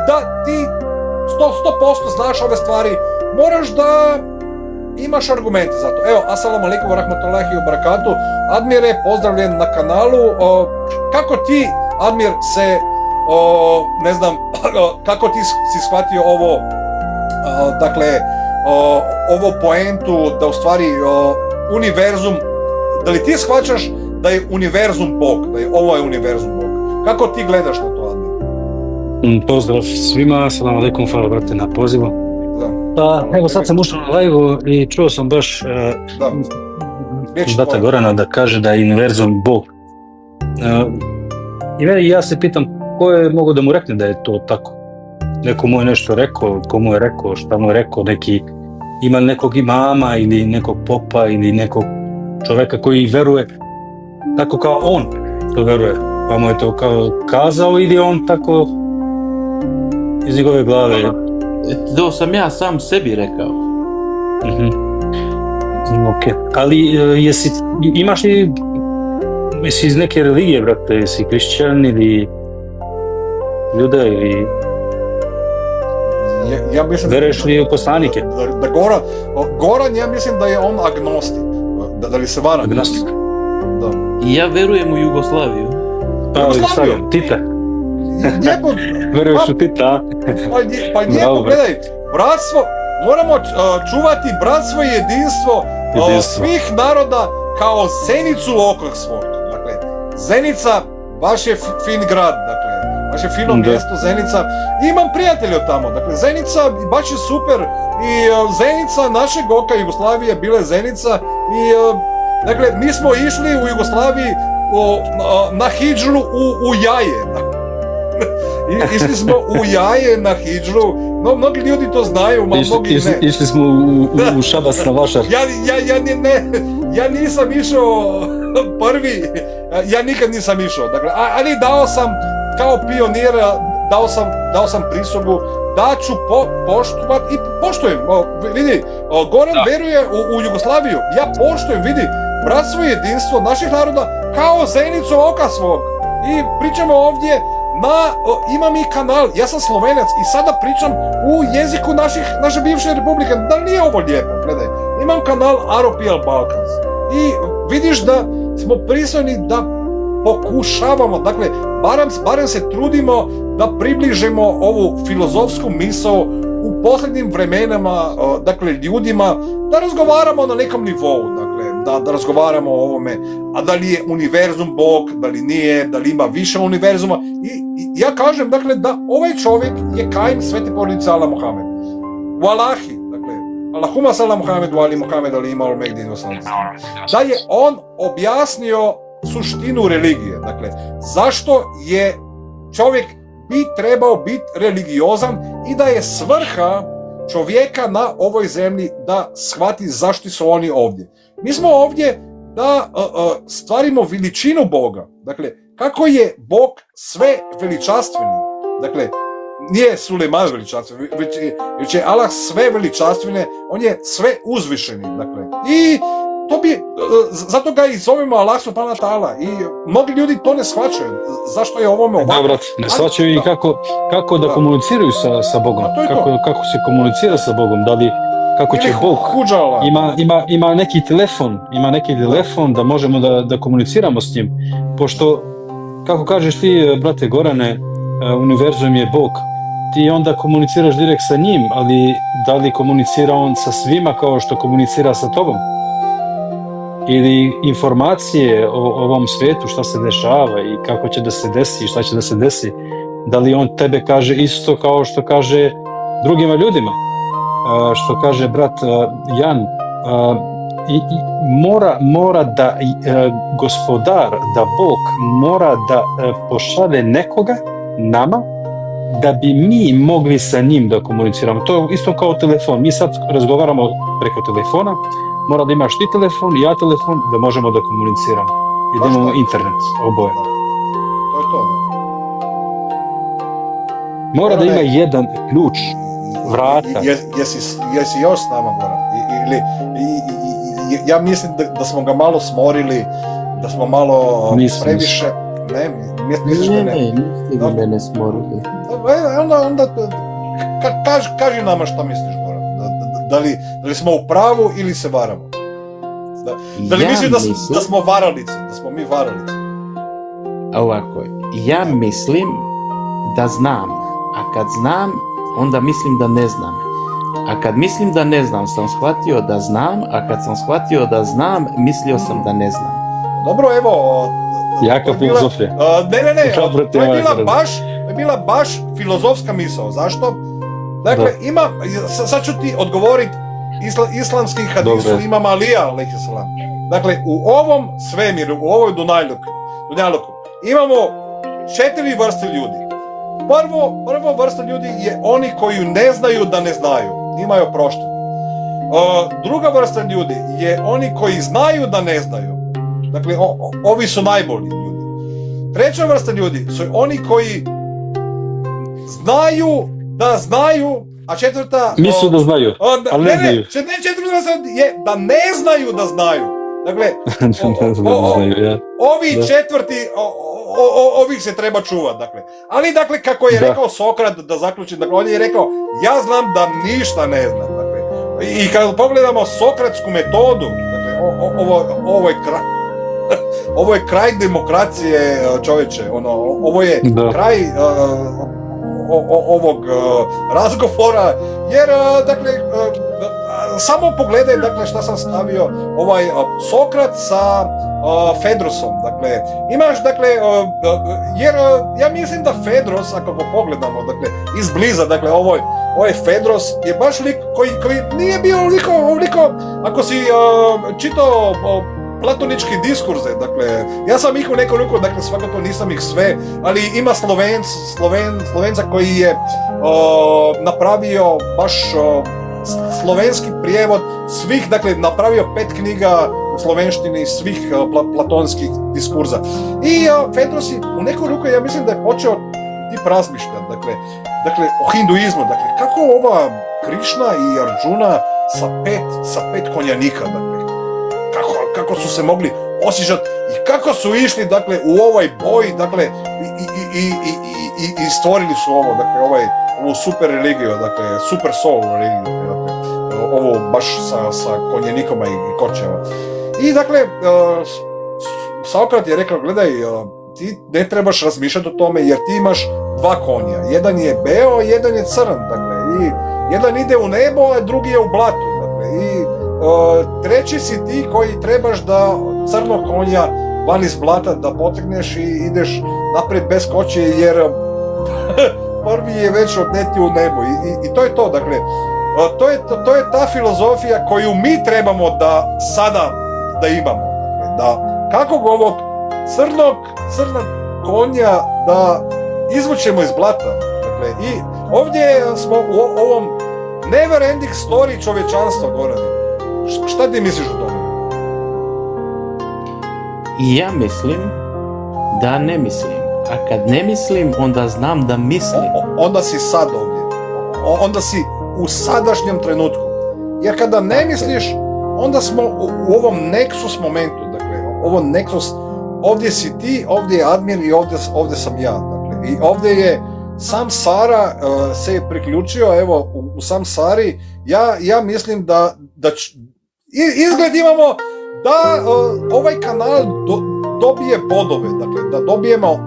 Speaker 1: da ti 100% znaš ove stvari, moraš da imaš argumente za to. Evo, assalamu alaikum wa rahmatullahi wa barakatuh. Admire, pozdravljen na kanalu. Kako ti, Admir, ne znam, kako ti si shvatio ovo, dakle, ovo poentu da u stvari univerzum, da li ti shvaćaš da je univerzum Bog, da je ovo je univerzum Bog? Kako ti gledaš na to, Admir?
Speaker 6: Pozdrav svima, assalamu alaikum, hvala brate na pozivu. Pa evo sad sam ušao na live i čuo sam baš brata Gorana da kaže da je univerzum Bog. I ja se pitam ko je mogao da mu rekne da je to tako. Neko mu je nešto rekao, ko mu je rekao, šta mu je rekao, ima nekog imama ili nekog popa ili nekog čoveka koji veruje tako kao on to veruje, pa mu je to kao kazao ili on tako iz njegove glave.
Speaker 5: To sam ja sam sebi rekao.
Speaker 6: Ok, ali imaš li, jesi iz neke religije, brate, jesi hrišćan ili juda ili
Speaker 1: ja mislim
Speaker 6: veruješ li u poslanike?
Speaker 1: Da Goran, ja mislim da je on agnostik, da li se varam?
Speaker 6: Agnostik.
Speaker 1: Da.
Speaker 5: Ja verujem u Jugoslaviju.
Speaker 6: Jugoslaviju, Tita.
Speaker 1: Lijepo,
Speaker 6: veruješ u Tita?
Speaker 1: Pa lijepo, gledaj, bratstvo, moramo čuvati bratstvo i jedinstvo svih naroda kao zenicu oka svog. Dakle, Zenica, baš je fin grad, dakle, baš je fino mjesto Zenica. Imam prijatelja tamo, dakle, Zenica baš je super i Zenica našeg oka Jugoslavije bila je Zenica i dakle, mi smo išli u Jugoslaviji na hidžru u Jaje. Išli smo u Jaje na hidžru, mnogi ljudi to znaju, mnogi ne.
Speaker 6: Išli smo u Šabas na Vašar.
Speaker 1: Ja nisam išao prvi, ja nikad nisam išao, dakle, ali dao sam kao pionir, dao sam prisegu da ću poštovati i poštujem. Vidi, Goran veruje u Jugoslaviju, ja poštujem, vidi, bratstvo i jedinstvo naših naroda kao zenicu oka svog. I pričamo ovdje imam i kanal, ja sam Slovenac i sada pričam u jeziku naše bivše republike, da nije ovo lijepo, gledaj, imam kanal RPL Balkans i vidiš da smo pristojni da pokušavamo, dakle, barem se trudimo da približimo ovu filozofsku misao u posljednjim vremenama, dakle, ljudima, da razgovaramo na nekom nivou, dakle, da razgovaramo o ovome, a da li je univerzum Bog, da li nije, da li ima više univerzuma. I ja kažem, dakle, da ovaj čovjek je Kain svete porodice Ala Muhammed. Wallahi, dakle, Allahumma sallam Muhammedu ali Muhammed ali ima al-Megdinu sallam. Da je on objasnio suštinu religije, dakle, zašto je čovjek trebao biti religiozan i da je svrha čovjeka na ovoj zemlji da shvati zašto su oni ovdje. Mi smo ovdje da stvarimo veličinu Boga. Dakle, kako je Bog sve veličanstveni. Dakle, nije Sulejman veličanstveni, već je Allah sve veličanstvene, on je sve uzvišeni. Dakle, i zato ga i zovemo Allah subhanahu wa ta'ala i mnogi ljudi to ne shvaćaju. Zašto je ovome ovako?
Speaker 6: Da, brat, ne shvaćaju i kako da komuniciraju sa Bogom. Kako se komunicira sa Bogom, da li kako će Bog ima neki telefon da možemo da komuniciramo s njim, pošto kako kažeš ti, brate Gorane, univerzum je Bog, ti onda komuniciraš direkt sa njim, ali da li komunicira on sa svima kao što komunicira sa tobom? Ili informacije o ovom svijetu, šta se dešava i kako će da se desi i šta će da se desi, da li on tebe kaže isto kao što kaže drugima ljudima? Što kaže brat Jan, mora da gospodar, da Bog mora da pošalje nekoga nama da bi mi mogli sa njim da komuniciramo. To je isto kao telefon. Mi sad razgovaramo preko telefona, mora da imaš ti telefon i ja telefon da možemo da komuniciramo. I da imamo internet, oboje.
Speaker 1: To je to.
Speaker 6: Mora da ima jedan ključ, vrata.
Speaker 1: Jesi još s nama, Goran? Ja mislim da smo ga malo smorili, da smo malo previše... Ne, misliš da ne?
Speaker 4: niste vi mene smorili.
Speaker 1: Onda kaži nama šta misliš, Goran. Da li smo u pravu ili se varamo? Da li misliš da smo varalice, da smo mi varalice?
Speaker 5: Ovako, ja mislim da znam, a kad znam, onda mislim da ne znam. A kad mislim da ne znam, sam shvatio da znam, a kad sam shvatio da znam, mislio sam da ne znam.
Speaker 1: Dobro, evo...
Speaker 6: Jaka filozofija.
Speaker 1: Ne, to je bila baš filozofska misao. Zašto? Dakle, sad ću ti odgovoriti islamski hadisu Imam Alija, alejhiselam. Dakle, u ovom svemiru, u ovoj dunjaluku, imamo 4 vrste ljudi. Prvo vrsta ljudi je oni koji ne znaju da ne znaju, imaju oprošteno. Druga vrsta ljudi je oni koji znaju da ne znaju. Dakle, ovi su najbolji ljudi. Treća vrsta ljudi su oni koji znaju da znaju, a četvrta...
Speaker 6: Misle da znaju, ali ne znaju.
Speaker 1: Četvrta vrsta je da ne znaju da znaju. Dakle, ovi četvrti, ovih se treba čuvati, dakle. Ali, dakle, kako je rekao Sokrat, da zaključim, dakle, on je rekao, ja znam da ništa ne znam, dakle. I kad pogledamo sokratsku metodu, dakle, ovo je kraj demokracije, čovječe, ovo je kraj ovog razgovora, jer, dakle, samo pogledaj, dakle, šta sam stavio, Sokrat sa Fedrosom, dakle, imaš, dakle, jer ja mislim da Fedros, ako ga pogledamo, dakle, izbliza, dakle, ovaj Fedros je baš lik koji nije bio ovoliko, ako si čitao platonički diskurze, dakle, ja sam ih u neku ruku, dakle, svakako nisam ih sve, ali ima Slovenca koji je napravio baš slovenski prijevod svih, dakle, napravio 5 knjiga u slovenštini svih platonskih diskurza. I Fedros je u neku ruku, ja mislim da je počeo tip razmišljati, dakle, o hinduizmu, dakle, kako ova Krišna i Arjuna sa pet konjanika, dakle, kako su se mogli osjećati i kako su išli, dakle, u ovaj boj, dakle, i stvorili su ovo, dakle, ovu super religiju, dakle, super soul religiju, dakle, ovo baš sa konjenikama i kočeva. I, dakle, Sokrat je rekao, gledaj, ti ne trebaš razmišljati o tome jer ti imaš 2 konja, jedan je beo, jedan je crn, dakle, i jedan ide u nebo, a drugi je u blatu, dakle, i treći si ti koji trebaš da crnog konja van iz blata da potegneš i ideš naprijed bez kočije jer prvi je već odneti u nebo i to je to, dakle, to je ta filozofija koju mi trebamo da sada da imamo, dakle, da kakvog ovog crnog konja da izvučemo iz blata, dakle, i ovdje smo u ovom never ending story čovječanstva, Gorane. Šta ti misliš o tome?
Speaker 5: Ja mislim da ne mislim, a kad ne mislim, onda znam da mislim.
Speaker 1: Onda si sad ovdje. Onda si u sadašnjem trenutku. Jer kada ne misliš, onda smo u ovom nexus momentu. Dakle, ovo nexus, ovdje si ti, ovdje je Admir i ovdje sam ja. Dakle, i ovdje je sam Sara se je priključio, evo, u sam Sari. Ja mislim da izgled imamo da ovaj kanal dobije bodove, dakle, da dobijemo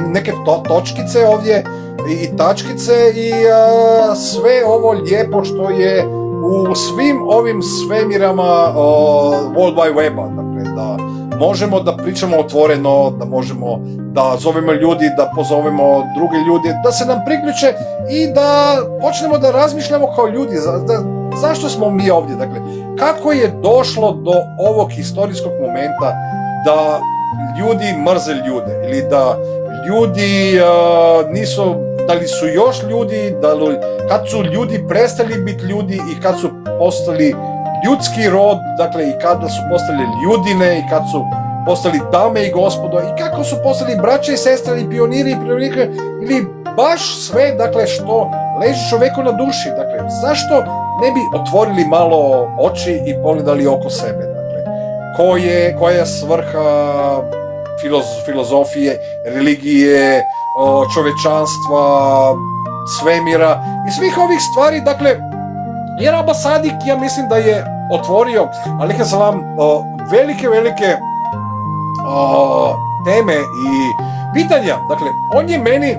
Speaker 1: neke točkice ovdje i tačkice i sve ovo lijepo što je u svim ovim svemirama World Wide Weba, dakle, da možemo da pričamo otvoreno, da možemo da zovemo ljudi, da pozovemo druge ljudi, da se nam priključe i da počnemo da razmišljamo kao ljudi, zašto smo mi ovdje, dakle, kako je došlo do ovog historijskog momenta da ljudi mrze ljude ili da ljudi nisu, da li su još ljudi, kad su ljudi prestali biti ljudi i kad su postali ljudski rod, dakle i kada su postali ljudine i kad su postali dame i gospodo i kako su postali braće i sestre i pioniri i pionirke ili baš sve, dakle, što leži čovjeku na duši. Dakle, zašto ne bi otvorili malo oči i pogledali oko sebe? Dakle, koja je svrha filozofije, religije, čovječanstva, svemira i svih ovih stvari, dakle, jer Abba Sadik, ja mislim da je otvorio, alejhi selam, velike teme i pitanja. Dakle, on je meni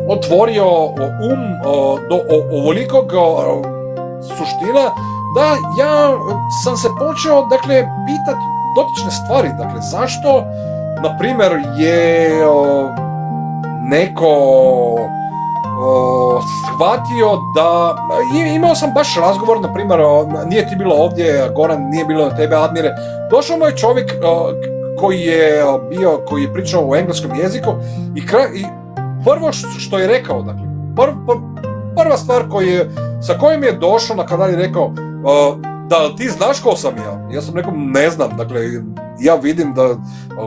Speaker 1: otvorio do ovolikog suština da ja sam se počeo, dakle, pitati dotične stvari. Dakle, zašto, na primjer, je neko shvatio da... Imao sam baš razgovor, na primjer, nije ti bilo ovdje, Goran, nije bilo na tebe, Admire. Došao moj čovjek koji je pričao u engleskom jeziku i prvo što je rekao, dakle, prva stvar sa kojom je došao na kanal je rekao, da ti znaš ko sam ja? Ja sam rekao, ne znam, dakle, ja vidim da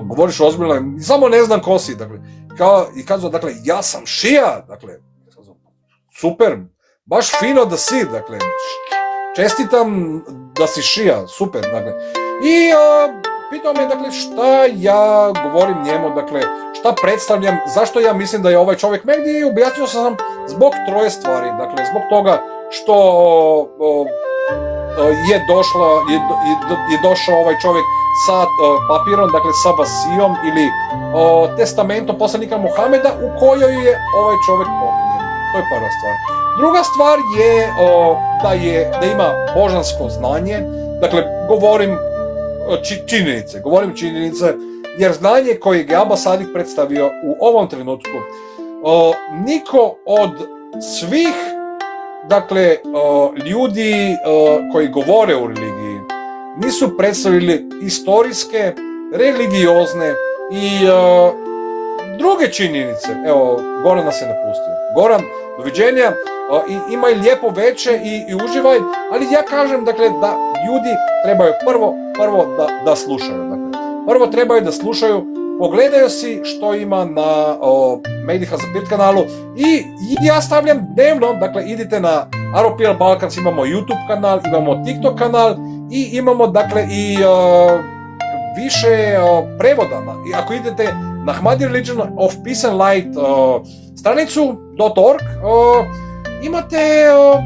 Speaker 1: govoriš ozbiljno, samo ne znam ko si, dakle. I kazao, dakle, ja sam šija, dakle, super, baš fino da si, dakle, čestitam da si šija, super, dakle. I pitao me, dakle, šta ja govorim njemu, dakle, šta predstavljam, zašto ja mislim da je ovaj čovjek meni, i objasnio sam zbog troje stvari, dakle, zbog toga što je došao ovaj čovjek sa papirom, dakle sa vasijom ili testamentom poslanika Muhameda u kojoj je ovaj čovjek pominjen. To je prva stvar. Druga stvar je da ima božansko znanje, dakle govorim činjenice, jer znanje koje je Abba Sadik predstavio u ovom trenutku, niko od svih, dakle, ljudi koji govore o religiji nisu predstavili historijske, religiozne i druge činjenice. Evo, Goran nas je napustio. Goran, doviđenja, imaj lijepo veče i uživaj, ali ja kažem, dakle, da ljudi trebaju prvo da slušaju. Dakle, prvo trebaju da slušaju, pogledaju si što ima na Mehdi Hazapir kanalu i ja stavljam dnevno, dakle, idite na ROPL Balkans, imamo YouTube kanal, imamo TikTok kanal i imamo, dakle, i više prevoda. I ako idete na Ahmadi Religion of Peace and Light stranicu .org, imate,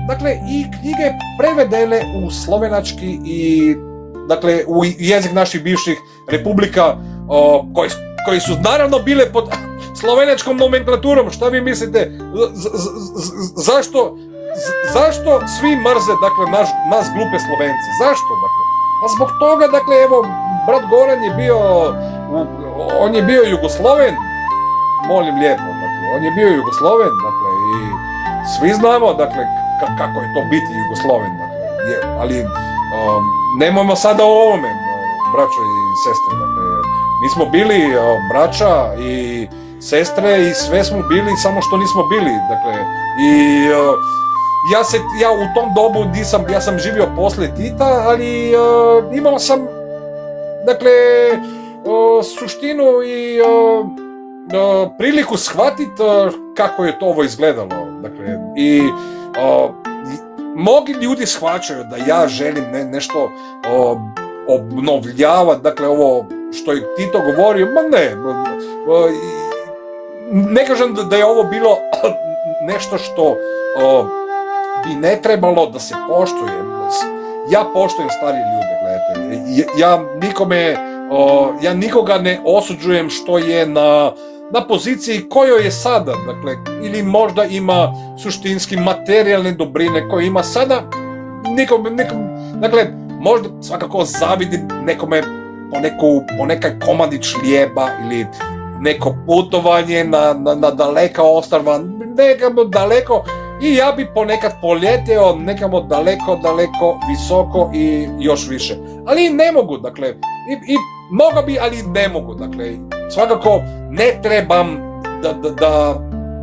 Speaker 1: dakle, i knjige prevedene u slovenački i, dakle, u jezik naših bivših republika, koji su naravno bile pod slovenačkom nomenklaturom. Šta vi mislite? Zašto svi mrze, dakle, nas glupe Slovence? Zašto, dakle? Pa zbog toga, dakle, evo, brat Goran je bio Jugosloven, molim lijepo, dakle, on je bio Jugosloven, dakle, i svi znamo, dakle, kako je to biti Jugosloven, dakle, ali nemojmo sada o ovome, braćo i sestre, dakle, mi smo bili braća i sestre i sve smo bili, samo što nismo bili, dakle, i ja u tom dobu ja sam živio poslije Tita, ali imao sam, dakle, suštinu i priliku shvatiti kako je to ovo izgledalo, dakle, i mnogi ljudi shvaćaju da ja želim nešto obnovljavati, dakle, ovo što je Tito govorio, ne kažem da je ovo bilo nešto što bi ne trebalo da se poštuje. Ja poštujem starije ljude, gledajte, ja nikoga ne osuđujem što je na poziciji kojoj je sada, dakle, ili možda ima suštinski materijalne dobrine koje ima sada, dakle, možda svakako zavidim nekome po nekaj komadić hljeba ili neko putovanje na daleka ostrva, nekamo daleko, I ja bi ponekad poljeteo nekamo daleko, daleko, visoko i još više. Ali ne mogu, dakle, i mogao bi, ali ne mogu, dakle, svakako ne trebam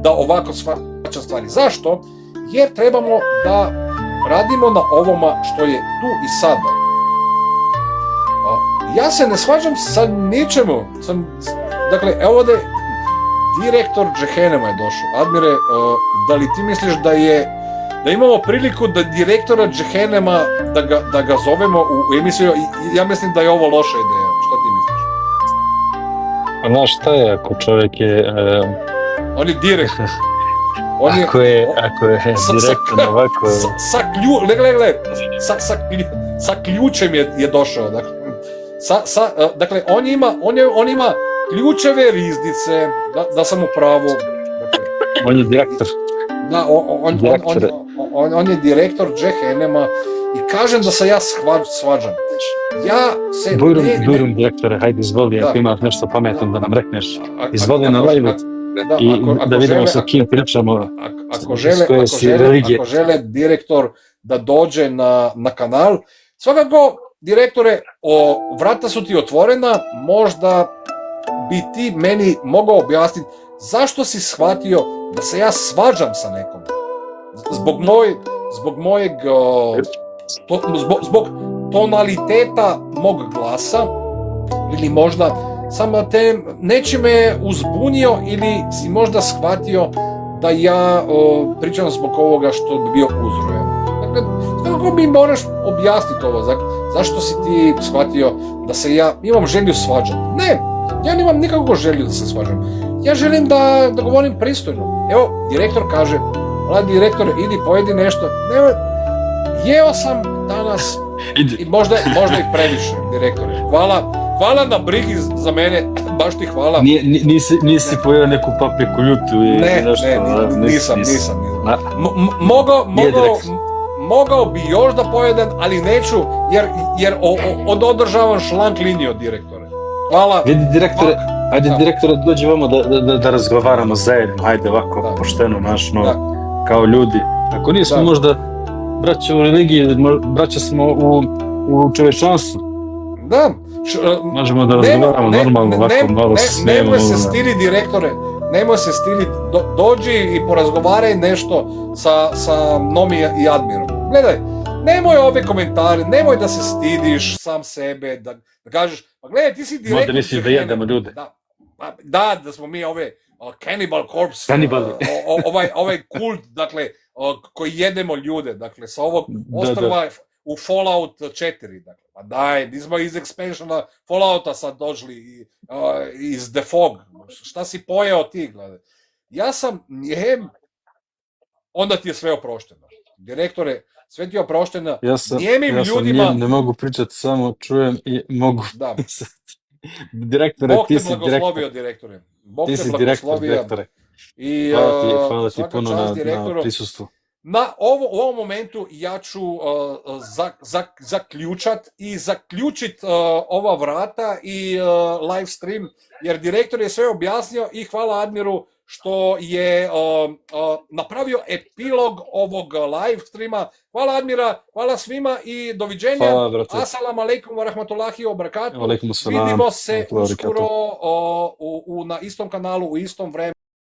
Speaker 1: da ovako shvaćam stvari. Zašto? Jer trebamo da radimo na ovoma što je tu i sada. Ja se ne svađam sa ničemu. Dakle, evo ovdje direktor Džehennema je došao. Admire, da li ti misliš da imamo priliku da direktora Džehennema da ga zovemo u emisiju? Ja mislim da je ovo loša ideja. Šta ti misliš?
Speaker 6: A znaš šta je ako čovjek je...
Speaker 1: On je direktor.
Speaker 6: Ako je direktor ovako...
Speaker 1: Sa ključem je došao. Dakle, on ima ključeve riznice, da sam u pravu.
Speaker 6: On je direktor.
Speaker 1: Da, on je direktor Džehennema i kažem da se ja svađam. Ja se
Speaker 6: Bujrum direktore, hajde izvoli, ako imaš nešto pametno da nam rekneš. Izvoli na live i da vidimo sa kim pričamo.
Speaker 1: Ako žele direktor da dođe na kanal, svakako direktore, vrata su ti otvorena, možda bi ti meni mogao objasniti zašto si shvatio da se ja svađam sa nekom. Zbog tonaliteta mog glasa, ili možda samo te nečime uzbunio ili si možda shvatio da ja pričam zbog ovoga što bi bio uzrojen. Dakle, kako mi moraš objasniti ovo, zašto si ti shvatio da se ja imam želju svađati? Ne, ja nemam nikakvu želju da se svađam. Ja želim da govorim pristojno. Evo, direktor kaže, mladi direktor, idi pojedi nešto. Ne, jeo sam danas i možda i previše, direktore. Hvala na brigi za mene, baš ti hvala.
Speaker 6: Nisi pojeo neku papriku ljutu i nešto?
Speaker 1: Ne, nisam. Mogao bi još da pojedem, ali neću, jer održavam šlank liniju, direktore. Hvala.
Speaker 6: Vidi, direktore, dođi vamo da razgovaramo zajedno, hajde ovako, pošteno, kao ljudi. Ako nismo možda braća u religiji, braća smo u čovečanstvu.
Speaker 1: Da.
Speaker 6: Možemo da razgovaramo normalno, ovako malo smijemo.
Speaker 1: Nemoj se stili, direktore, nemoj se stili, dođi i porazgovaraj nešto sa Nomi i Admirom. Gledaj, nemoj ove komentare, nemoj da se stidiš sam sebe, da kažeš, pa gledaj, ti si direktor.
Speaker 6: Možda misliš da jedemo ljude.
Speaker 1: Da smo mi ove Cannibal Corpse, ovaj kult, dakle, koji jedemo ljude, dakle, sa ovog ostrva u Fallout 4, dakle, pa daj, nismo iz expansiona Fallouta sad došli, iz The Fog, šta si pojeo ti, gledaj. Ja sam njem, onda ti je sve oprošteno. Direktore, sve ti je oprošteno, njemim ljudima...
Speaker 6: Ja sam ne mogu pričati, samo čujem i mogu... Direktore,
Speaker 1: Bog te blagoslovio, direktore. Bog te blagoslovio. I
Speaker 6: hvala ti puno na prisustvu.
Speaker 1: U ovom momentu ja ću zaključit ova vrata i live stream, jer direktor je sve objasnio i hvala Admiru što je napravio epilog ovog live streama. Hvala Admira, hvala svima i doviđenja. Assalamu alaikum wa rahmatullahi wa barakatuh. Vidimo se uskoro na istom kanalu, u istom vremenu.